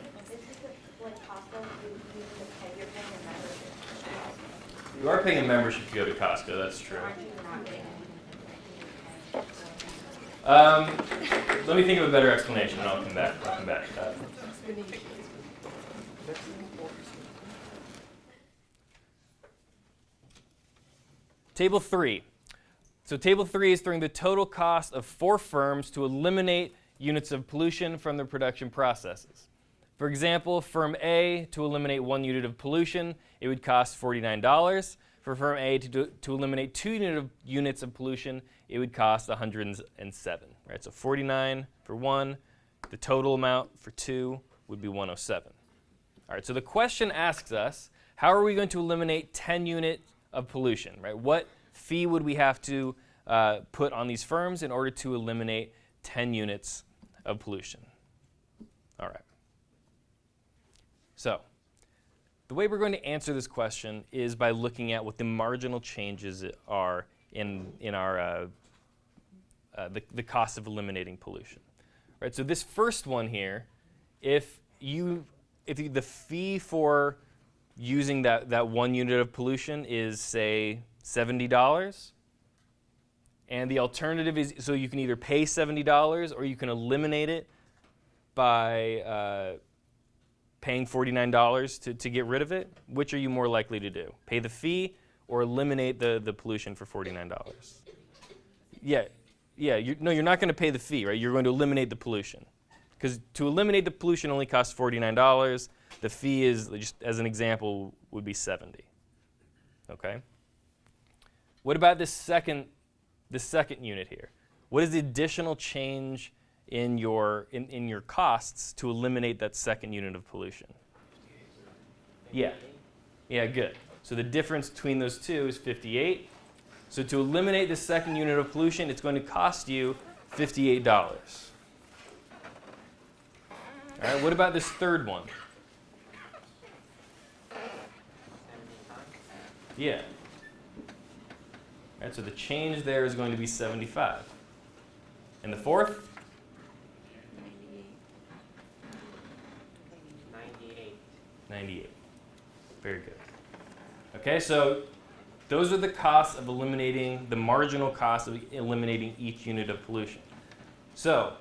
You are paying a membership to go to Costco. That's true. Let me think of a better explanation, and I'll come back to that. Table 3. So table 3 is throwing the total cost of 4 firms to eliminate units of pollution from their production processes. For example, firm A, to eliminate 1 unit of pollution, it would cost $49. For firm A to eliminate 2 units of pollution, it would cost $107. Right? So 49 for 1, the total amount for 2 would be 107. All right, so the question asks us, how are we going to eliminate 10 units of pollution? Right? What fee would we have to put on these firms in order to eliminate 10 units of pollution? All right. So the way we're going to answer this question is by looking at what the marginal changes are in our the cost of eliminating pollution. Right. So this first one here, if the fee for using that 1 unit of pollution is, say, $70, and the alternative is, so you can either pay $70 or you can eliminate it by paying $49 to get rid of it. Which are you more likely to do? Pay the fee or eliminate the pollution for $49? Yeah, you're not going to pay the fee, right? You're going to eliminate the pollution. Because to eliminate the pollution only costs $49. The fee is, just as an example, would be $70. Okay? What about this second unit here? What is the additional change in your costs to eliminate that second unit of pollution? Yeah, good. So the difference between those two is 58. So to eliminate the second unit of pollution, it's going to cost you $58. All right, what about this third one?
75?
Yeah. All right, so the change there is going to be 75. And the fourth?
98.
98. Very good. Okay, so those are the costs of eliminating, the marginal cost of eliminating each unit of pollution. So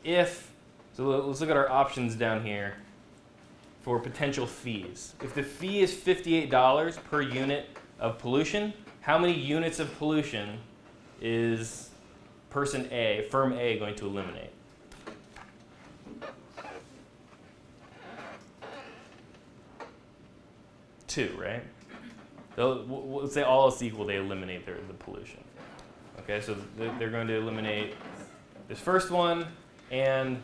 let's look at our options down here for potential fees. If the fee is $58 per unit of pollution, how many units of pollution is firm A, going to eliminate? Two, right? Let's say all else equal, they eliminate the pollution. Okay, so they're going to eliminate this first one and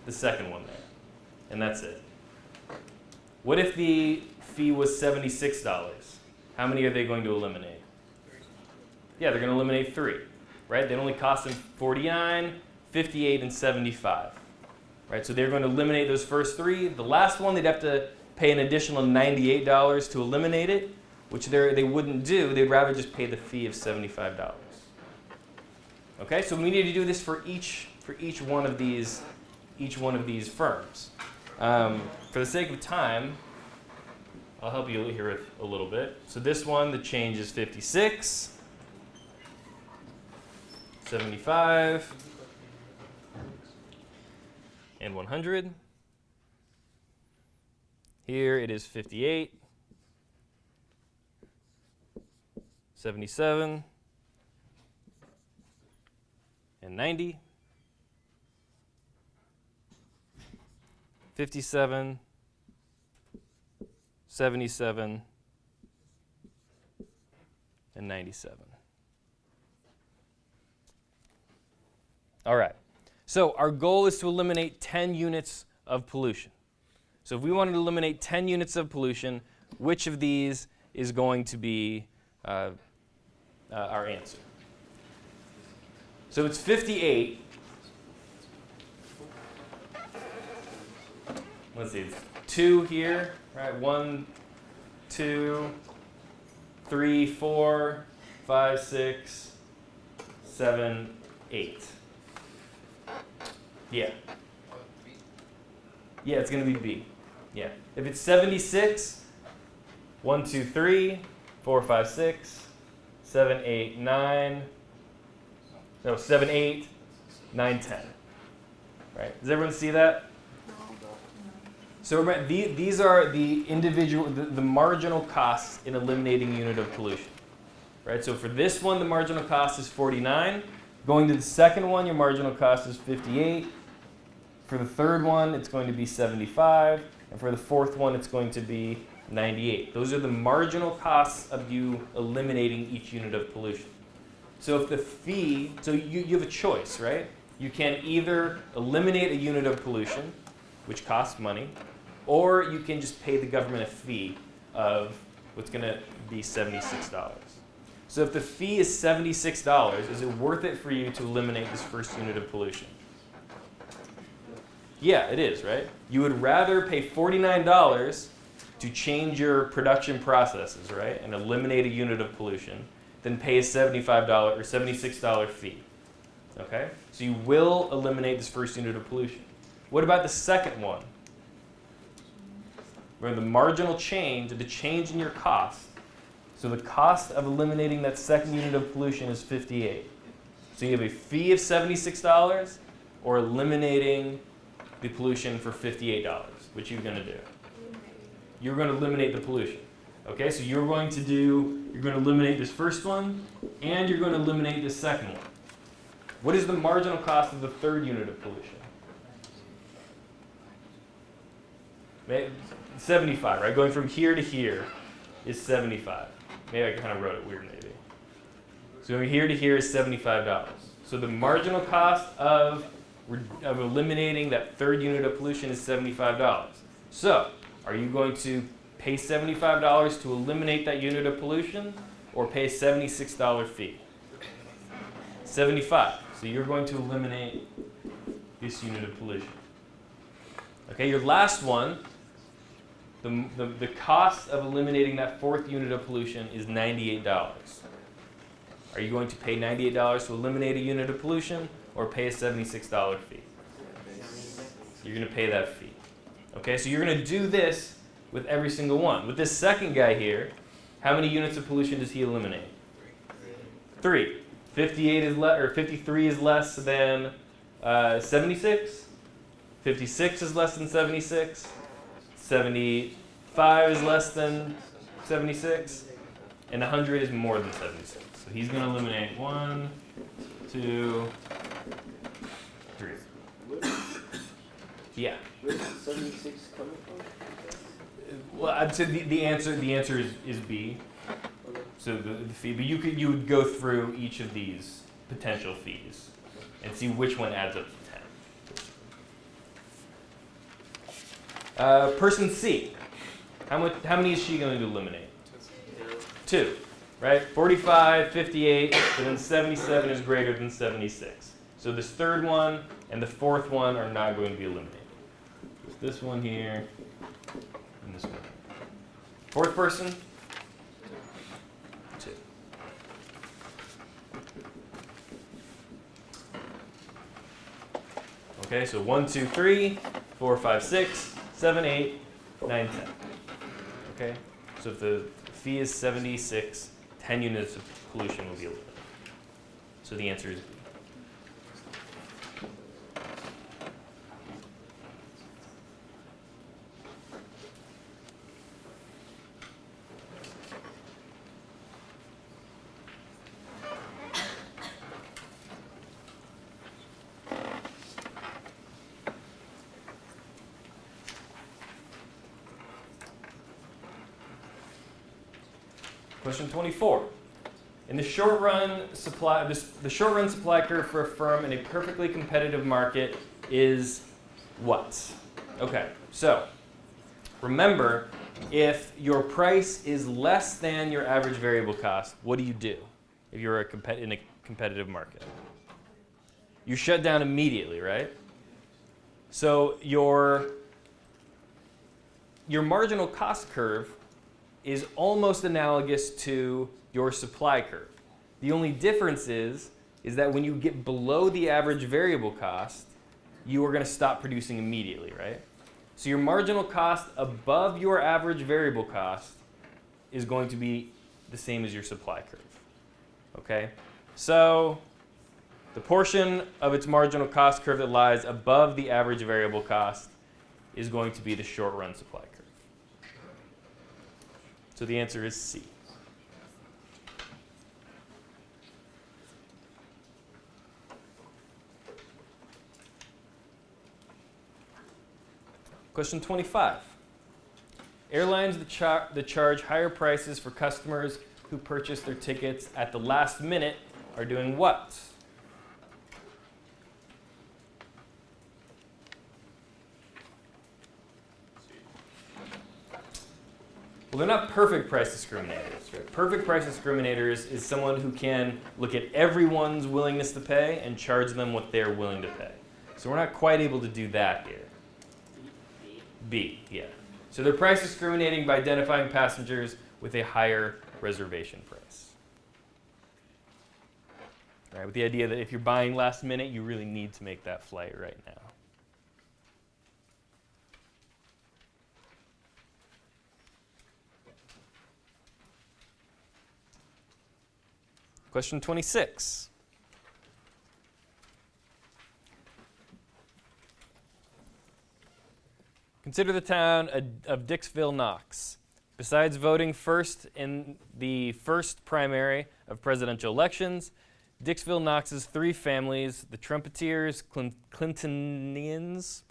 the second one there. And that's it. What if the fee was $76? How many are they going to eliminate? Yeah, they're going to eliminate 3, right? They only cost them $49, $58, and $75. Right? So they're going to eliminate those first 3. The last one, they'd have to pay an additional $98 to eliminate it, which they wouldn't do. They'd rather just pay the fee of $75. Okay, so we need to do this for each one of these firms. For the sake of time, I'll help you here with a little bit. So this one, the change is 56. 75, and 100. Here it is 58, 77, and 90, 57, 77, and 97. All right. So our goal is to eliminate 10 units of pollution. So if we wanted to eliminate 10 units of pollution, which of these is going to be our answer? So it's 58. Let's see, it's 2 here, right? 1, 2, 3, 4, 5, 6, 7, 8. Yeah.
B.
Yeah, it's going to be B. Yeah. If it's 76, 1, 2, 3, 4, 5, 6, 7, 8, 9. No, 7, 8, 9, 10. Right? Does everyone see that? So remember, these are the individual, the marginal costs in eliminating a unit of pollution. Right? So for this one, the marginal cost is 49. Going to the second one, your marginal cost is 58. For the third one, it's going to be 75. And for the fourth one, it's going to be 98. Those are the marginal costs of you eliminating each unit of pollution. So if the fee, so you have a choice, right? You can either eliminate a unit of pollution, which costs money, or you can just pay the government a fee of what's going to be $76. So if the fee is $76, is it worth it for you to eliminate this first unit of pollution? Yeah, it is, right? You would rather pay $49 to change your production processes, right, and eliminate a unit of pollution than pay a $75 or $76 fee. Okay? So you will eliminate this first unit of pollution. What about the second one? Where the marginal change, the change in your cost, so the cost of eliminating that second unit of pollution is 58. So you have a fee of $76 or eliminating the pollution for $58. Which are you going to do? You're going to eliminate the pollution. Okay, so you're going to eliminate this first one, and you're going to eliminate this second one. What is the marginal cost of the third unit of pollution? 75, right? Going from here to here is 75. Maybe I kind of wrote it weird, maybe. So going here to here is $75. So the marginal cost of eliminating that third unit of pollution is $75. So are you going to pay $75 to eliminate that unit of pollution, or pay a $76 fee? 75. So you're going to eliminate this unit of pollution. Okay, your last one, the cost of eliminating that fourth unit of pollution is $98. Are you going to pay $98 to eliminate a unit of pollution, or pay a $76 fee? You're going to pay that fee. Okay, so you're going to do this with every single one. With this second guy here, how many units of pollution does he eliminate? 3. 58 is or 53 is less than 76. 56 is less than 76. 75 is less than 76. And 100 is more than 76. So he's going to eliminate 1, 2, 3. Yeah.
Where's 76 coming from?
Well, I'd say the answer is B.
Okay.
So the fee, but you would go through each of these potential fees and see which one adds up to 10. Person C, how many is she going to eliminate? 2, right? 45, 58, but then 77 is greater than 76. So this third one and the fourth one are not going to be eliminated. It's this one here and this one. Fourth person? 2. Okay, so 1, 2, 3, 4, 5, 6, 7, 8, 9, 10. Okay, so if the fee is 76, 10 units of pollution will be eliminated. So the answer is B. Question 24. In the short run supply, the short run supply curve for a firm in a perfectly competitive market is what? Okay, so remember, if your price is less than your average variable cost, what do you do if you're in a competitive market? You shut down immediately, right? So your marginal cost curve is almost analogous to your supply curve. The only difference is that when you get below the average variable cost, you are going to stop producing immediately, right? So your marginal cost above your average variable cost is going to be the same as your supply curve. Okay? So the portion of its marginal cost curve that lies above the average variable cost is going to be the short run supply curve. So the answer is C. Question 25. Airlines that charge higher prices for customers who purchase their tickets at the last minute are doing what? Well, they're not perfect price discriminators. Right? Perfect price discriminators is someone who can look at everyone's willingness to pay and charge them what they're willing to pay. So we're not quite able to do that here. B, yeah. So they're price discriminating by identifying passengers with a higher reservation price. All right, with the idea that if you're buying last minute, you really need to make that flight right now. Question 26. Consider the town of Dixville, Knox. Besides voting first in the first primary of presidential elections, Dixville, Knox's three families, the Trumpeters, Clintonians,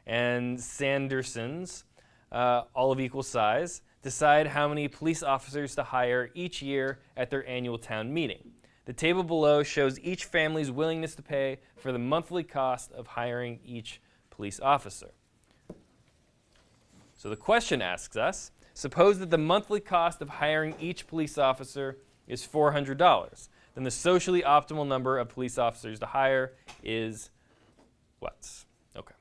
and Sandersons, all of equal size, decide how many police officers to hire each year at their annual town meeting. The table below shows each family's willingness to pay for the monthly cost of hiring each police officer. So the question asks us, suppose that the monthly cost of hiring each police officer is $400. Then the socially optimal number of police officers to hire is what? Okay.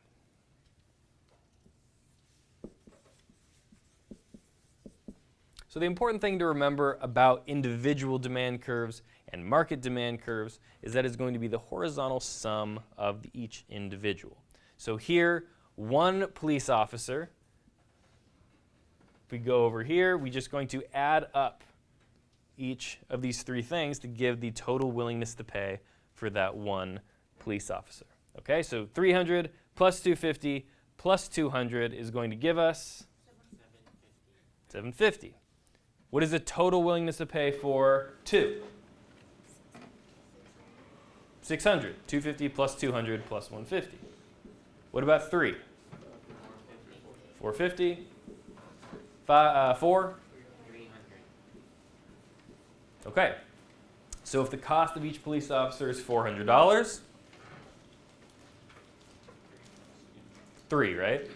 So the important thing to remember about individual demand curves and market demand curves is that it's going to be the horizontal sum of each individual. So here, one police officer, if we go over here, we're just going to add up each of these three things to give the total willingness to pay for that one police officer. Okay, so 300 plus 250 plus 200 is going to give us 750. What is the total willingness to pay for 2? 600. 250 plus 200 plus 150. What about 3? 450. 4?
300.
Okay. So if the cost of each police officer is $400, 3, right?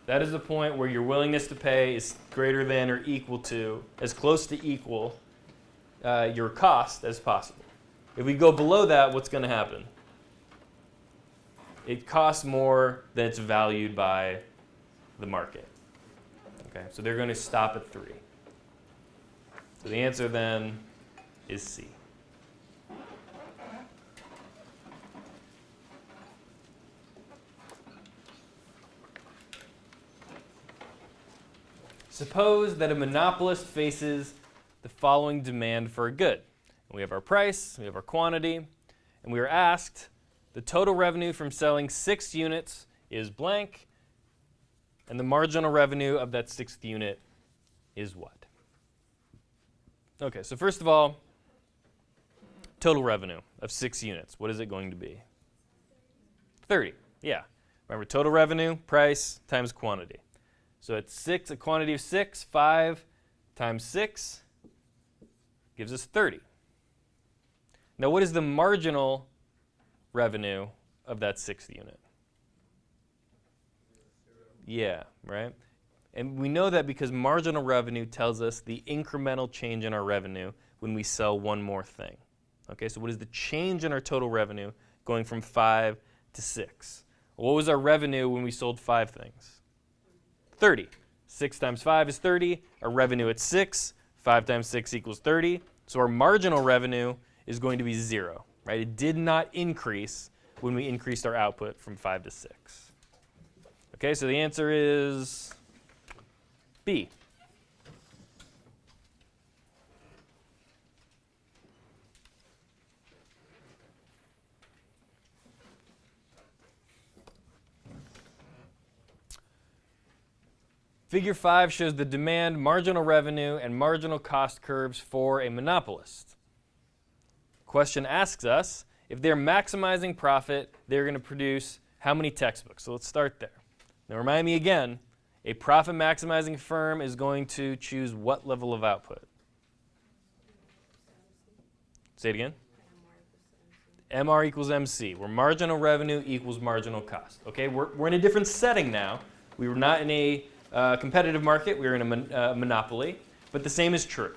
That is the point where your willingness to pay is greater than or equal to, as close to equal, your cost as possible. If we go below that, what's going to happen? It costs more than it's valued by the market. Okay, so they're going to stop at 3. So the answer then is C. Suppose that a monopolist faces the following demand for a good. We have our price, we have our quantity, and we are asked the total revenue from selling 6 units is blank, and the marginal revenue of that 6th unit is what? Okay, so first of all, total revenue of 6 units. What is it going to be? 30, yeah. Remember, total revenue, price, times quantity. So it's 6, a quantity of 6, 5 times 6 gives us 30. Now, what is the marginal revenue of that 6th unit? Yeah, right? And we know that because marginal revenue tells us the incremental change in our revenue when we sell one more thing. Okay, so what is the change in our total revenue going from 5 to 6? What was our revenue when we sold 5 things? 30. 6 times 5 is 30. Our revenue at 6, 5 times 6 equals 30. So our marginal revenue is going to be 0, right? It did not increase when we increased our output from 5 to 6. Okay, so the answer is B. Figure 5 shows the demand, marginal revenue, and marginal cost curves for a monopolist. Question asks us, if they're maximizing profit, they're going to produce how many textbooks? So let's start there. Now remind me again, a profit-maximizing firm is going to choose what level of output? Say it again. MR equals MC, where marginal revenue equals marginal cost. Okay, we're in a different setting now. We were not in a competitive market, we were in a monopoly, but the same is true.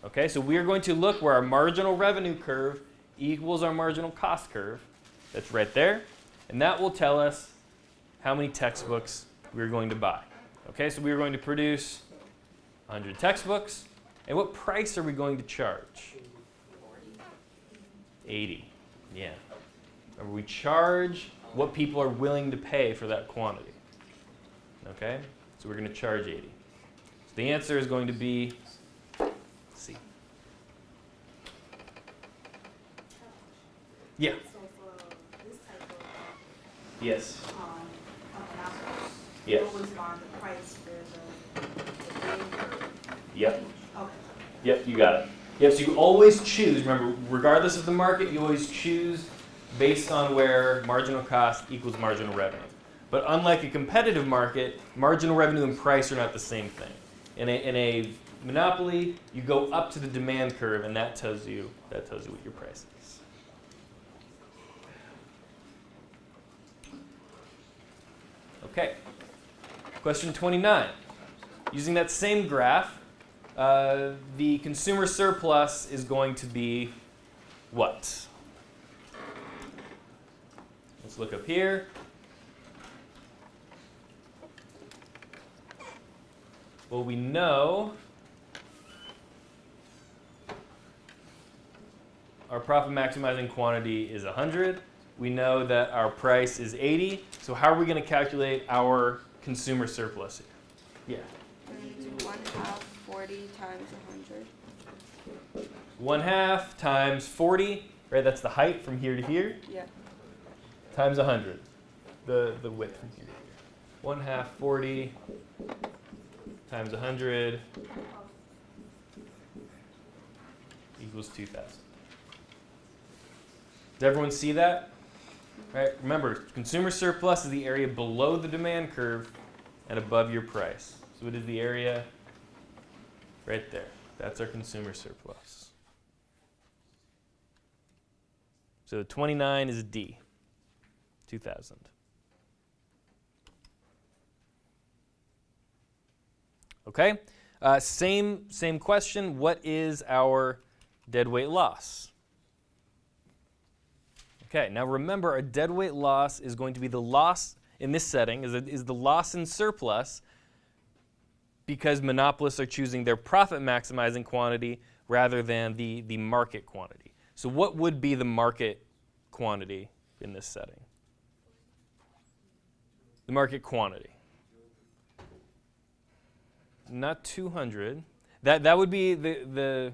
Okay, so we are going to look where our marginal revenue curve equals our marginal cost curve. That's right there, and that will tell us how many textbooks we're going to buy. Okay, so we are going to produce 100 textbooks, and what price are we going to charge? 80. Yeah. Remember, we charge what people are willing to pay for that quantity. Okay? So we're going to charge 80. So the answer is going to be C. Yeah.
So for this type of
Yes.
monopolies,
Yes.
you always find the price for the bid.
Yep.
Okay.
Yep, you got it. Yep, so you always choose, remember, regardless of the market, you always choose based on where marginal cost equals marginal revenue. But unlike a competitive market, marginal revenue and price are not the same thing. In a monopoly, you go up to the demand curve, and that tells you what your price is. Okay. Question 29. Using that same graph, the consumer surplus is going to be what? Let's look up here. Well, we know our profit maximizing quantity is 100. We know that our price is 80. So how are we going to calculate our consumer surplus here? Yeah.
We're going to do 1/2 40 times 100.
1/2 times 40, right? That's the height from here to here.
Yeah.
Times 100, the width from here to here. 1/2 40 times 100 equals 2,000. Does everyone see that? Right? Remember, consumer surplus is the area below the demand curve and above your price. So it is the area right there. That's our consumer surplus. So 29 is D, 2,000. Okay, same question. What is our deadweight loss? Okay, now remember, our deadweight loss is going to be the loss in this setting, is the loss in surplus because monopolists are choosing their profit maximizing quantity rather than the market quantity. So what would be the market quantity in this setting? The market quantity. Not 200. That would be the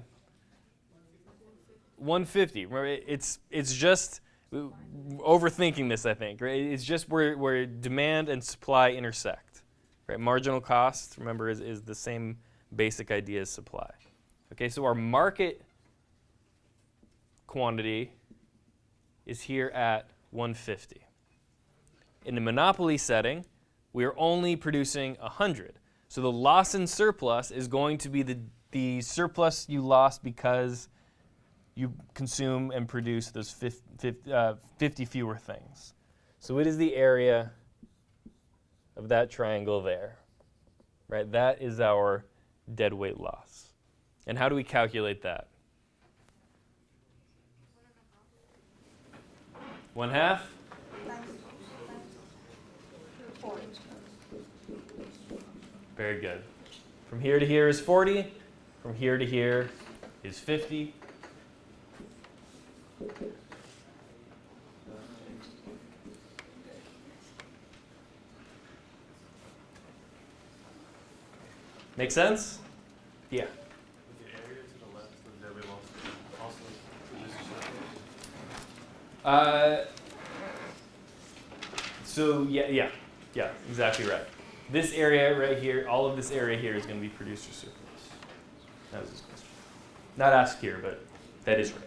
150. Remember, it's just overthinking this, I think. Right? It's just where demand and supply intersect. Right? Marginal cost, remember, is the same basic idea as supply. Okay, so our market quantity is here at 150. In the monopoly setting, we are only producing 100. So the loss in surplus is going to be the surplus you lost because you consume and produce those 50 fewer things. So what is the area of that triangle there? Right, that is our deadweight loss. And how do we calculate that? 1/2? Very good. From here to here is 40. From here to here is 50. Make sense? Yeah.
With the area to the left of the deadweight loss also produces surplus?
So yeah, exactly right. This area right here, all of this area here is going to be producer surplus. That was his question. Not asked here, but that is right.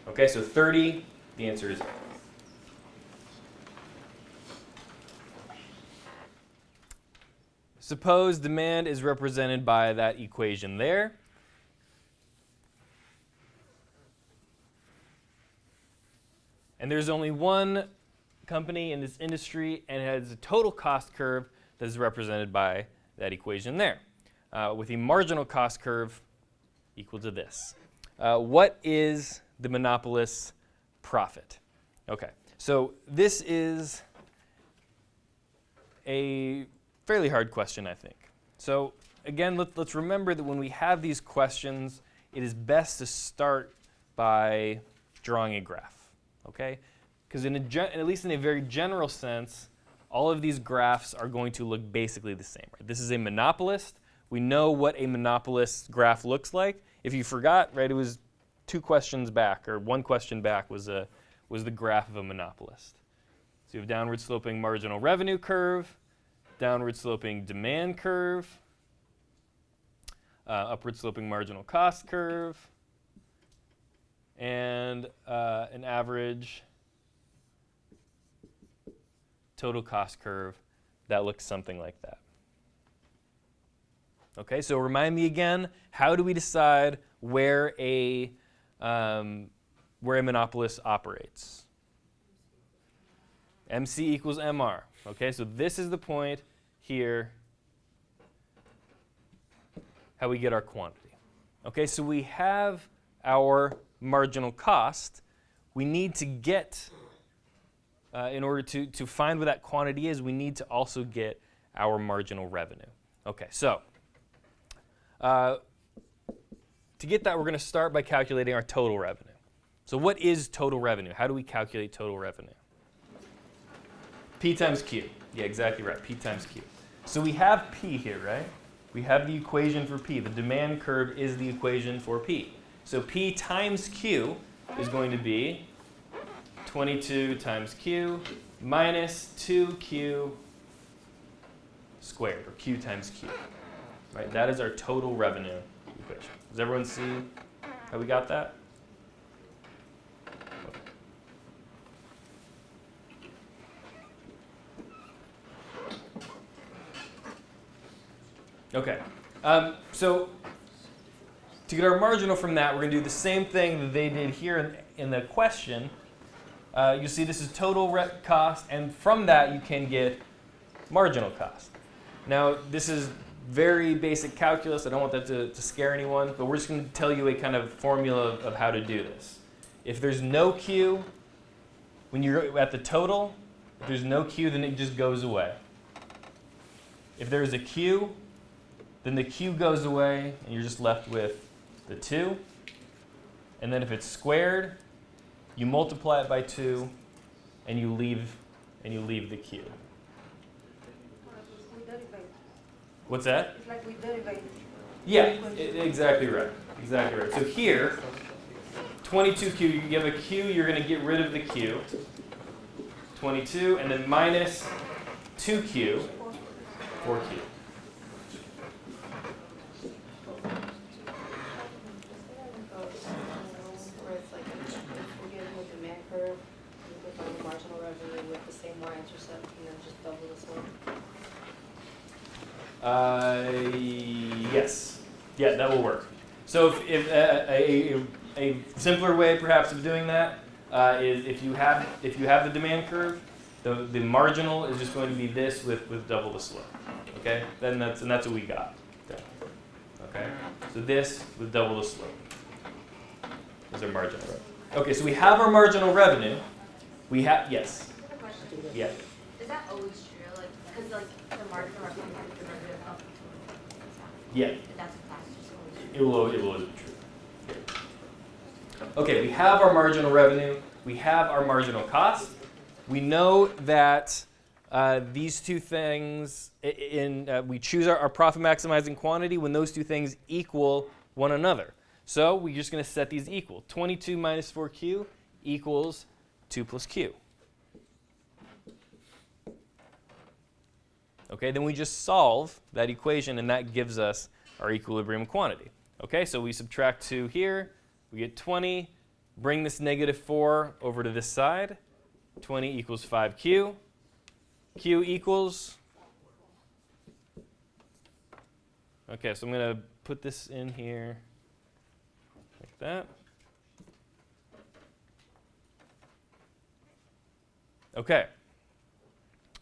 Okay, so 30, the answer is A. Suppose demand is represented by that equation there. And there's only one company in this industry, and it has a total cost curve that is represented by that equation there, with a marginal cost curve equal to this. What is the monopolist's profit? Okay, so this is a fairly hard question, I think. So again, let's remember that when we have these questions, it is best to start by drawing a graph, okay? Because at least in a very general sense, all of these graphs are going to look basically the same. Right? This is a monopolist. We know what a monopolist graph looks like. If you forgot, right, it was 2 questions back, or 1 question back was the graph of a monopolist. So you have downward sloping marginal revenue curve, downward sloping demand curve, upward sloping marginal cost curve, and an average total cost curve that looks something like that. Okay, so remind me again, how do we decide where a monopolist operates? MC equals MR. Okay, so this is the point here how we get our quantity. Okay, so we have our marginal cost. We need to get, in order to find what that quantity is, we need to also get our marginal revenue. Okay, so to get that, we're going to start by calculating our total revenue. So what is total revenue? How do we calculate total revenue? P times Q. Yeah, exactly right. P times Q. So we have P here, right? We have the equation for P. The demand curve is the equation for P. So P times Q is going to be 22 times Q minus 2Q squared, or Q times Q. Right? That is our total revenue equation. Does everyone see how we got that? Okay, so to get our marginal from that, we're going to do the same thing that they did here in the question. You see this is total cost, and from that you can get marginal cost. Now this is very basic calculus. I don't want that to scare anyone, but we're just going to tell you a kind of formula of how to do this. If there's no Q, when you're at the total, if there's no Q, then it just goes away. If there's a Q, then the Q goes away, and you're just left with the 2. And then if it's squared, you multiply it by 2, and you leave the Q. What's that?
It's like we derivate.
Yeah, exactly right. Exactly right. So here, 22Q, you give a Q, you're going to get rid of the Q. 22, and then minus 2Q, 4Q.
Where it's like, we're getting a demand curve, we could find the marginal revenue with the same y-intercept,
Yes. Yeah, that will work. So if a simpler way perhaps of doing that is if you have the demand curve, the marginal is just going to be this with double the slope. Okay? That's what we got. Okay? So this with double the slope is our marginal revenue. Okay, so we have our marginal revenue. We have, yes.
I have a question.
Yeah.
Is that always true? Like, because like the marginal revenue is the derivative of the total.
Yeah.
That's just always true.
It will always be true. Okay, we have our marginal revenue. We have our marginal cost. We know that these two things, we choose our profit maximizing quantity when those two things equal one another. So we're just going to set these equal. 22 minus 4q equals 2 plus q. Okay, then we just solve that equation, and that gives us our equilibrium quantity. Okay, so we subtract 2 here. We get 20. Bring this negative 4 over to this side. 20 equals 5q. Q equals. Okay, so I'm going to put this in here like that. Okay.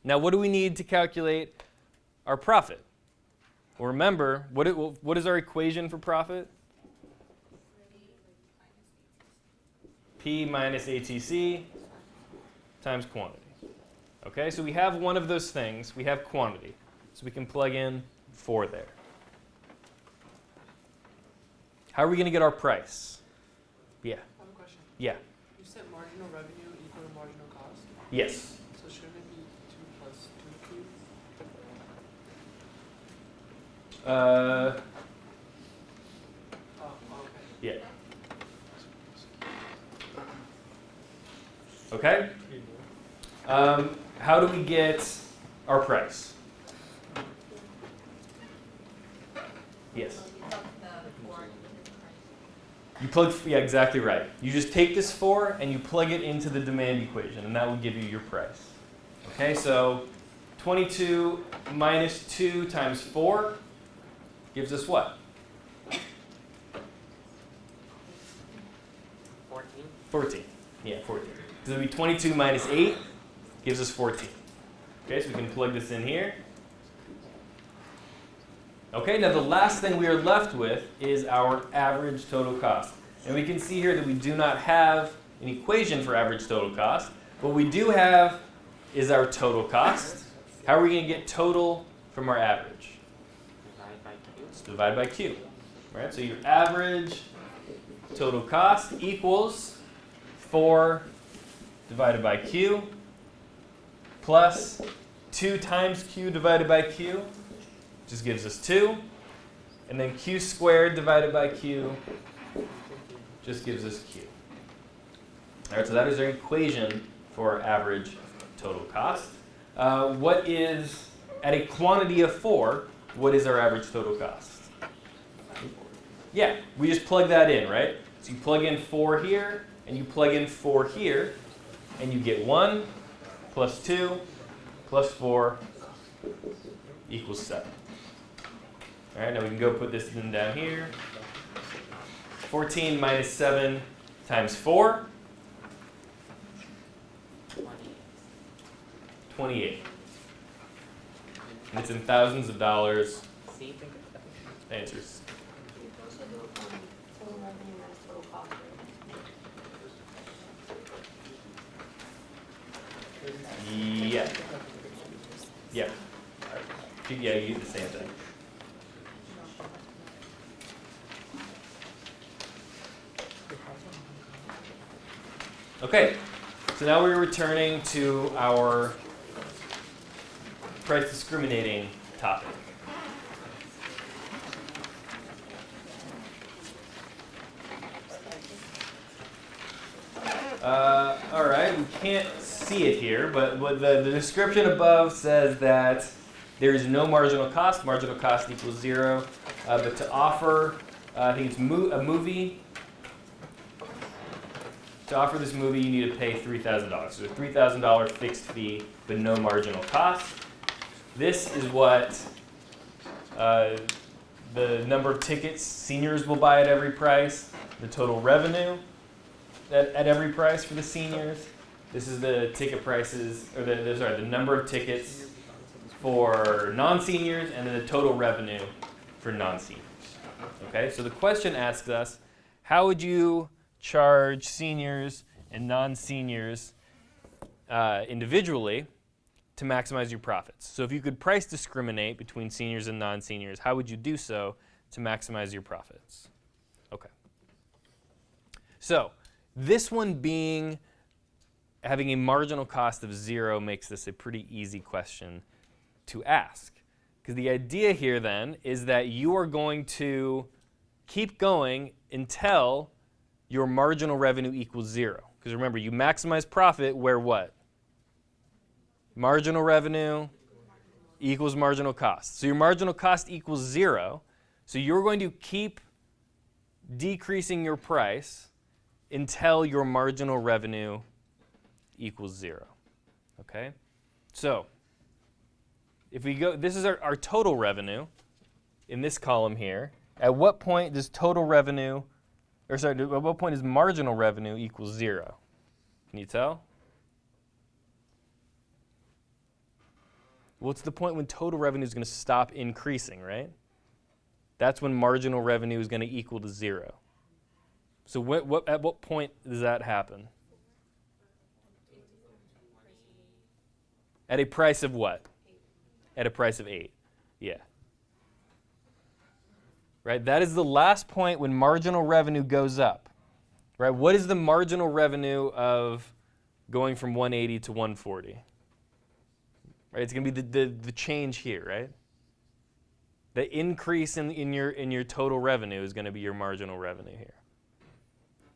Now, what do we need to calculate our profit? Well, remember, what is our equation for profit? P minus ATC times quantity. Okay, so we have one of those things. We have quantity. So we can plug in 4 there. How are we going to get our price? Yeah.
I have a question.
Yeah.
You said marginal revenue equal to marginal cost.
Yes.
So shouldn't it be 2 plus 2q?
Uh,
Oh, okay.
yeah. Okay. How do we get our price? Yes. You plug, yeah, exactly right. You just take this 4 and you plug it into the demand equation, and that will give you your price. Okay, so 22 minus 2 times 4 gives us what?
14.
14. Yeah, 14. So it'll be 22 minus 8 gives us 14. Okay, so we can plug this in here. Okay, now the last thing we are left with is our average total cost. And we can see here that we do not have an equation for average total cost. What we do have is our total cost. How are we going to get total from our average?
Divide by q.
Let's divide by q. Right? So your average total cost equals 4 divided by q plus 2 times q divided by q just gives us 2. And then q squared divided by q just gives us q. All right, so that is our equation for our average total cost. What is, at a quantity of 4, what is our average total cost? Yeah, we just plug that in, right? So you plug in 4 here, and you plug in 4 here, and you get 1 plus 2 plus 4 equals 7. All right, now we can go put this in down here. 14 minus 7 times 4. 28. And it's in thousands of dollars.
C.
Answers.
You can also do total revenue minus total cost, right?
Yeah. Yeah. Yeah, you get the same thing. Okay, so now we're returning to our price discriminating topic. All right, we can't see it here, but what the description above says that there is no marginal cost. Marginal cost equals 0. But to offer, I think it's a movie. To offer this movie, you need to pay $3,000. So a $3,000 fixed fee, but no marginal cost. This is what the number of tickets seniors will buy at every price, the total revenue at every price for the seniors. This is the ticket prices, or the number of tickets for non-seniors, and then the total revenue for non-seniors. Okay, so the question asks us, how would you charge seniors and non-seniors individually to maximize your profits? So if you could price discriminate between seniors and non-seniors, how would you do so to maximize your profits? Okay. So this one having a marginal cost of 0 makes this a pretty easy question to ask. Because the idea here then is that you are going to keep going until your marginal revenue equals 0. Because remember, you maximize profit where what? Marginal revenue equals marginal cost. So your marginal cost equals 0. So you're going to keep decreasing your price until your marginal revenue equals 0. Okay? So if we go, this is our total revenue in this column here. At what point does total revenue, at what point does marginal revenue equal 0? Can you tell? Well, it's the point when total revenue is going to stop increasing, right? That's when marginal revenue is going to equal to 0. So at what point does that happen? At a price of what? At a price of 8. Yeah. Right? That is the last point when marginal revenue goes up. Right? What is the marginal revenue of going from 180 to 140? Right? It's going to be the change here, right? The increase in your total revenue is going to be your marginal revenue here.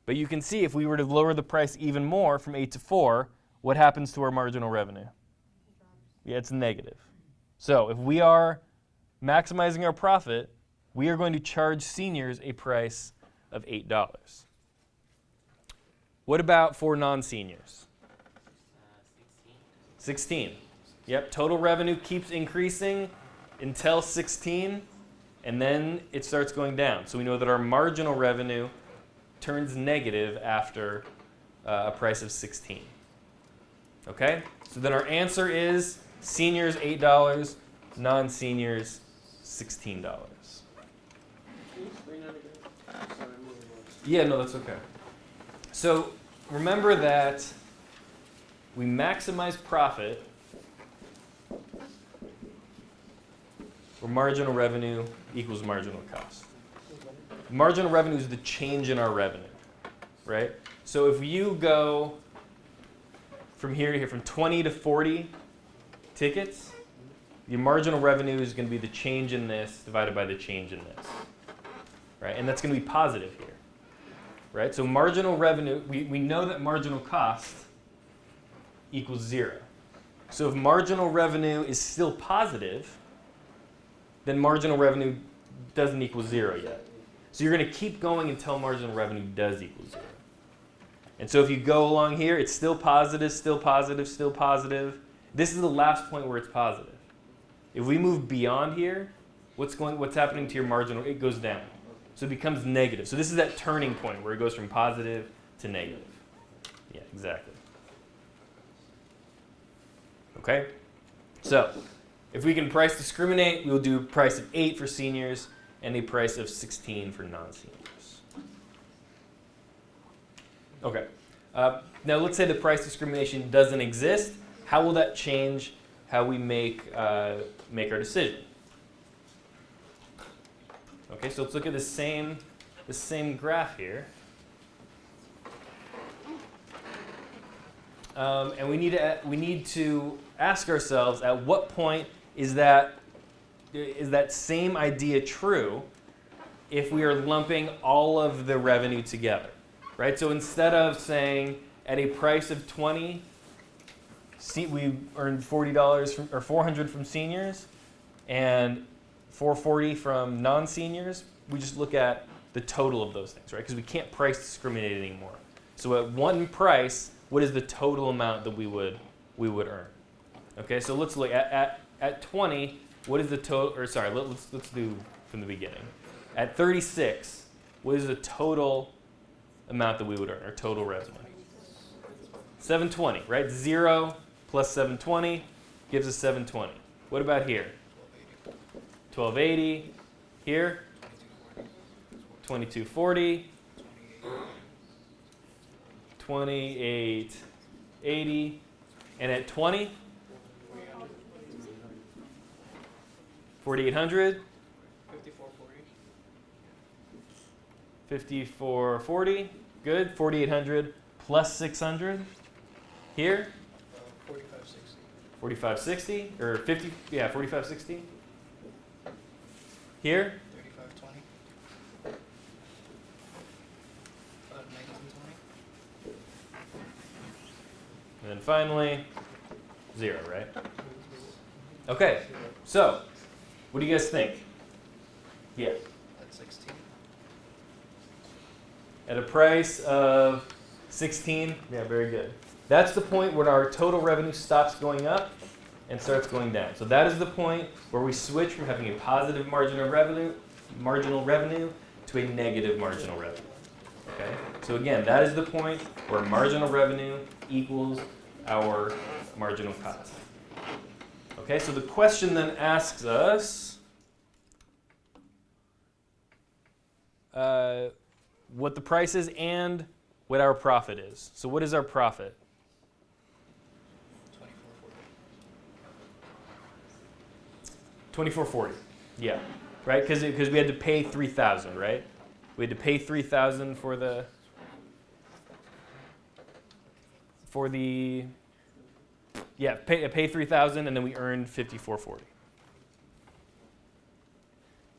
But you can see if we were to lower the price even more from 8 to 4, what happens to our marginal revenue? Yeah, it's negative. So if we are maximizing our profit, we are going to charge seniors a price of $8. What about for non-seniors? 16. Yep, total revenue keeps increasing until 16, and then it starts going down. So we know that our marginal revenue turns negative after a price of 16. Okay? So then our answer is seniors $8, non-seniors $16.
Can you explain that again? Sorry, I'm really lost.
Yeah, no, that's okay. So remember that we maximize profit where marginal revenue equals marginal cost. Marginal revenue is the change in our revenue, right? So if you go from here to here, from 20 to 40 tickets, your marginal revenue is going to be the change in this divided by the change in this, right? And that's going to be positive here, right? So marginal revenue, we know that marginal cost equals 0. So if marginal revenue is still positive, then marginal revenue doesn't equal 0 yet. So you're going to keep going until marginal revenue does equal 0. And so if you go along here, it's still positive, still positive, still positive. This is the last point where it's positive. If we move beyond here, what's happening to your marginal? It goes down. So it becomes negative. So this is that turning point where it goes from positive to negative. Yeah, exactly. Okay? So if we can price discriminate, we'll do a price of 8 for seniors and a price of 16 for non-seniors. Okay. Now let's say the price discrimination doesn't exist. How will that change how we make our decision? Okay, so let's look at the same graph here. And we need to ask ourselves, at what point is that same idea true if we are lumping all of the revenue together, right? So instead of saying at a price of 20, we earn $40 or $400 from seniors and $440 from non-seniors, we just look at the total of those things, right? Because we can't price discriminate anymore. So at one price, what is the total amount that we would earn? Okay, so let's look at 20. what is the total, or sorry, let's do from the beginning. At 36, what is the total amount that we would earn, or total revenue? 720, right? 0 plus 720 gives us 720. What about here? 1280. Here? 2240. 2880. And at 20? 4800. 5440. Good. 4800 plus 600. Here? 4560. Or 50, yeah, 4560. Here?
3520. 1920.
And then finally, 0, right? Okay, so what do you guys think? Yeah.
At 16.
At a price of 16, yeah, very good. That's the point where our total revenue stops going up and starts going down. So that is the point where we switch from having a positive marginal revenue to a negative marginal revenue. Okay? So again, that is the point where marginal revenue equals our marginal cost. Okay, so the question then asks us what the price is and what our profit is. So what is our profit? 2440. Yeah, right? Because we had to pay 3,000, right? We had to pay 3,000 for the pay 3,000, and then we earned 5440,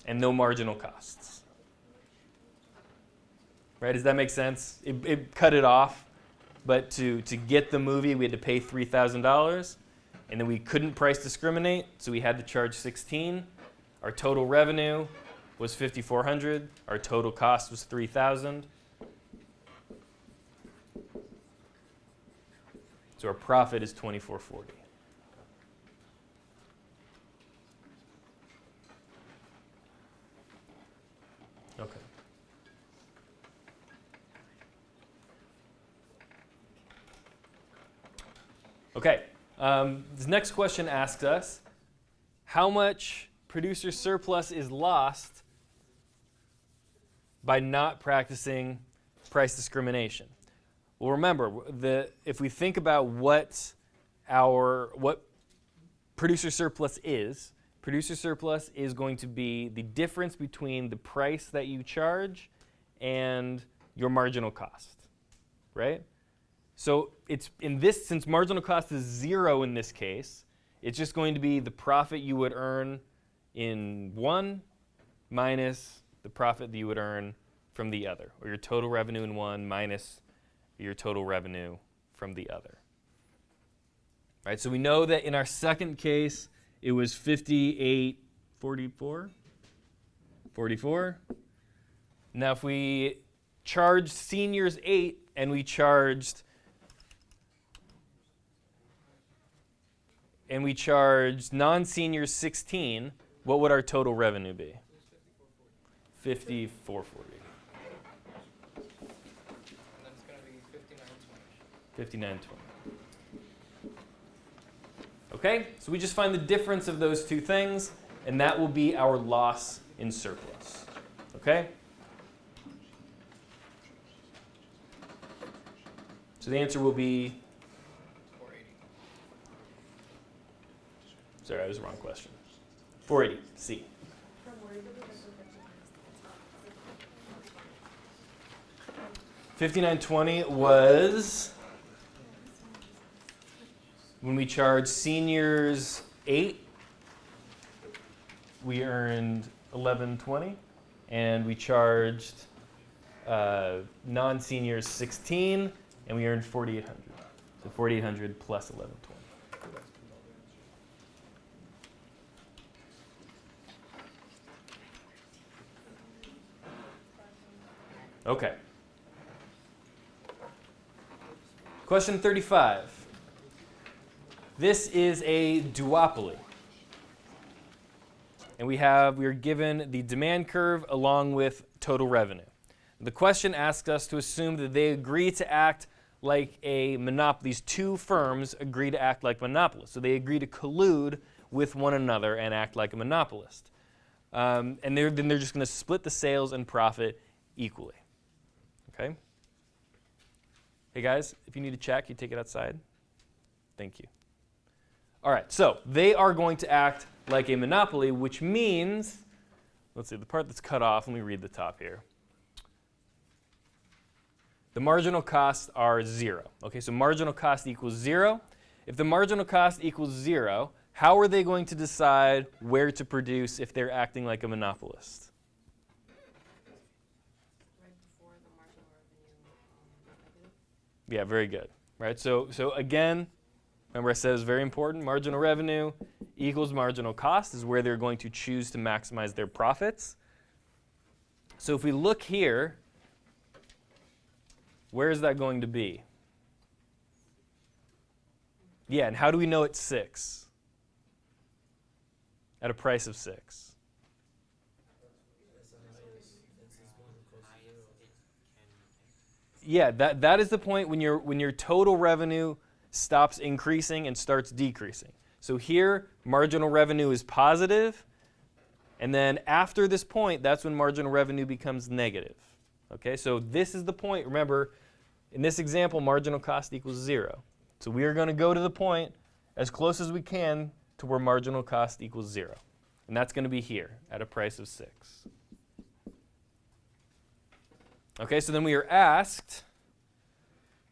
and no marginal costs. Right? Does that make sense? It cut it off, but to get the movie, we had to pay $3,000. And then we couldn't price discriminate, so we had to charge 16. Our total revenue was 5,400. Our total cost was 3,000. So our profit is 2,440. Okay. Okay. This next question asks us, how much producer surplus is lost by not practicing price discrimination? Well, remember, if we think about what producer surplus is going to be the difference between the price that you charge and your marginal cost, right? So it's since marginal cost is 0 in this case, it's just going to be the profit you would earn in one minus the profit that you would earn from the other, or your total revenue in one minus your total revenue from the other. Right? So we know that in our second case, it was 5844. Now if we charged seniors 8 and we charged non-seniors 16, what would our total revenue be? 5440.
And then it's going to be 5920.
5920. Okay, so we just find the difference of those two things, and that will be our loss in surplus. Okay? So the answer will be... Sorry, that was the wrong question. 480, C. 5920 was when we charged seniors 8, we earned 1120, and we charged non-seniors 16, and we earned 4,800. So 4,800 plus 1120. Okay. Question 35. This is a duopoly. and we are given the demand curve along with total revenue. The question asks us to assume that they agree to act like a monopoly. These two firms agree to act like monopolists. So they agree to collude with one another and act like a monopolist. And then they're just going to split the sales and profit equally. Okay? Hey guys, if you need a check, you take it outside. Thank you. All right, so they are going to act like a monopoly, which means, let's see, the part that's cut off, let me read the top here. The marginal costs are 0. Okay, so marginal cost equals 0. If the marginal cost equals 0, how are they going to decide where to produce if they're acting like a monopolist?
Right before the marginal revenue negative.
Yeah, very good. Right, so again, remember I said it's very important. Marginal revenue equals marginal cost is where they're going to choose to maximize their profits. So if we look here, where is that going to be? Yeah, and how do we know it's 6? At a price of 6. Yeah, that is the point when your total revenue stops increasing and starts decreasing. So here, marginal revenue is positive, and then after this point, that's when marginal revenue becomes negative. Okay, so this is the point. Remember, in this example, marginal cost equals 0. So we are going to go to the point as close as we can to where marginal cost equals 0. And that's going to be here at a price of 6. Okay, so then we are asked,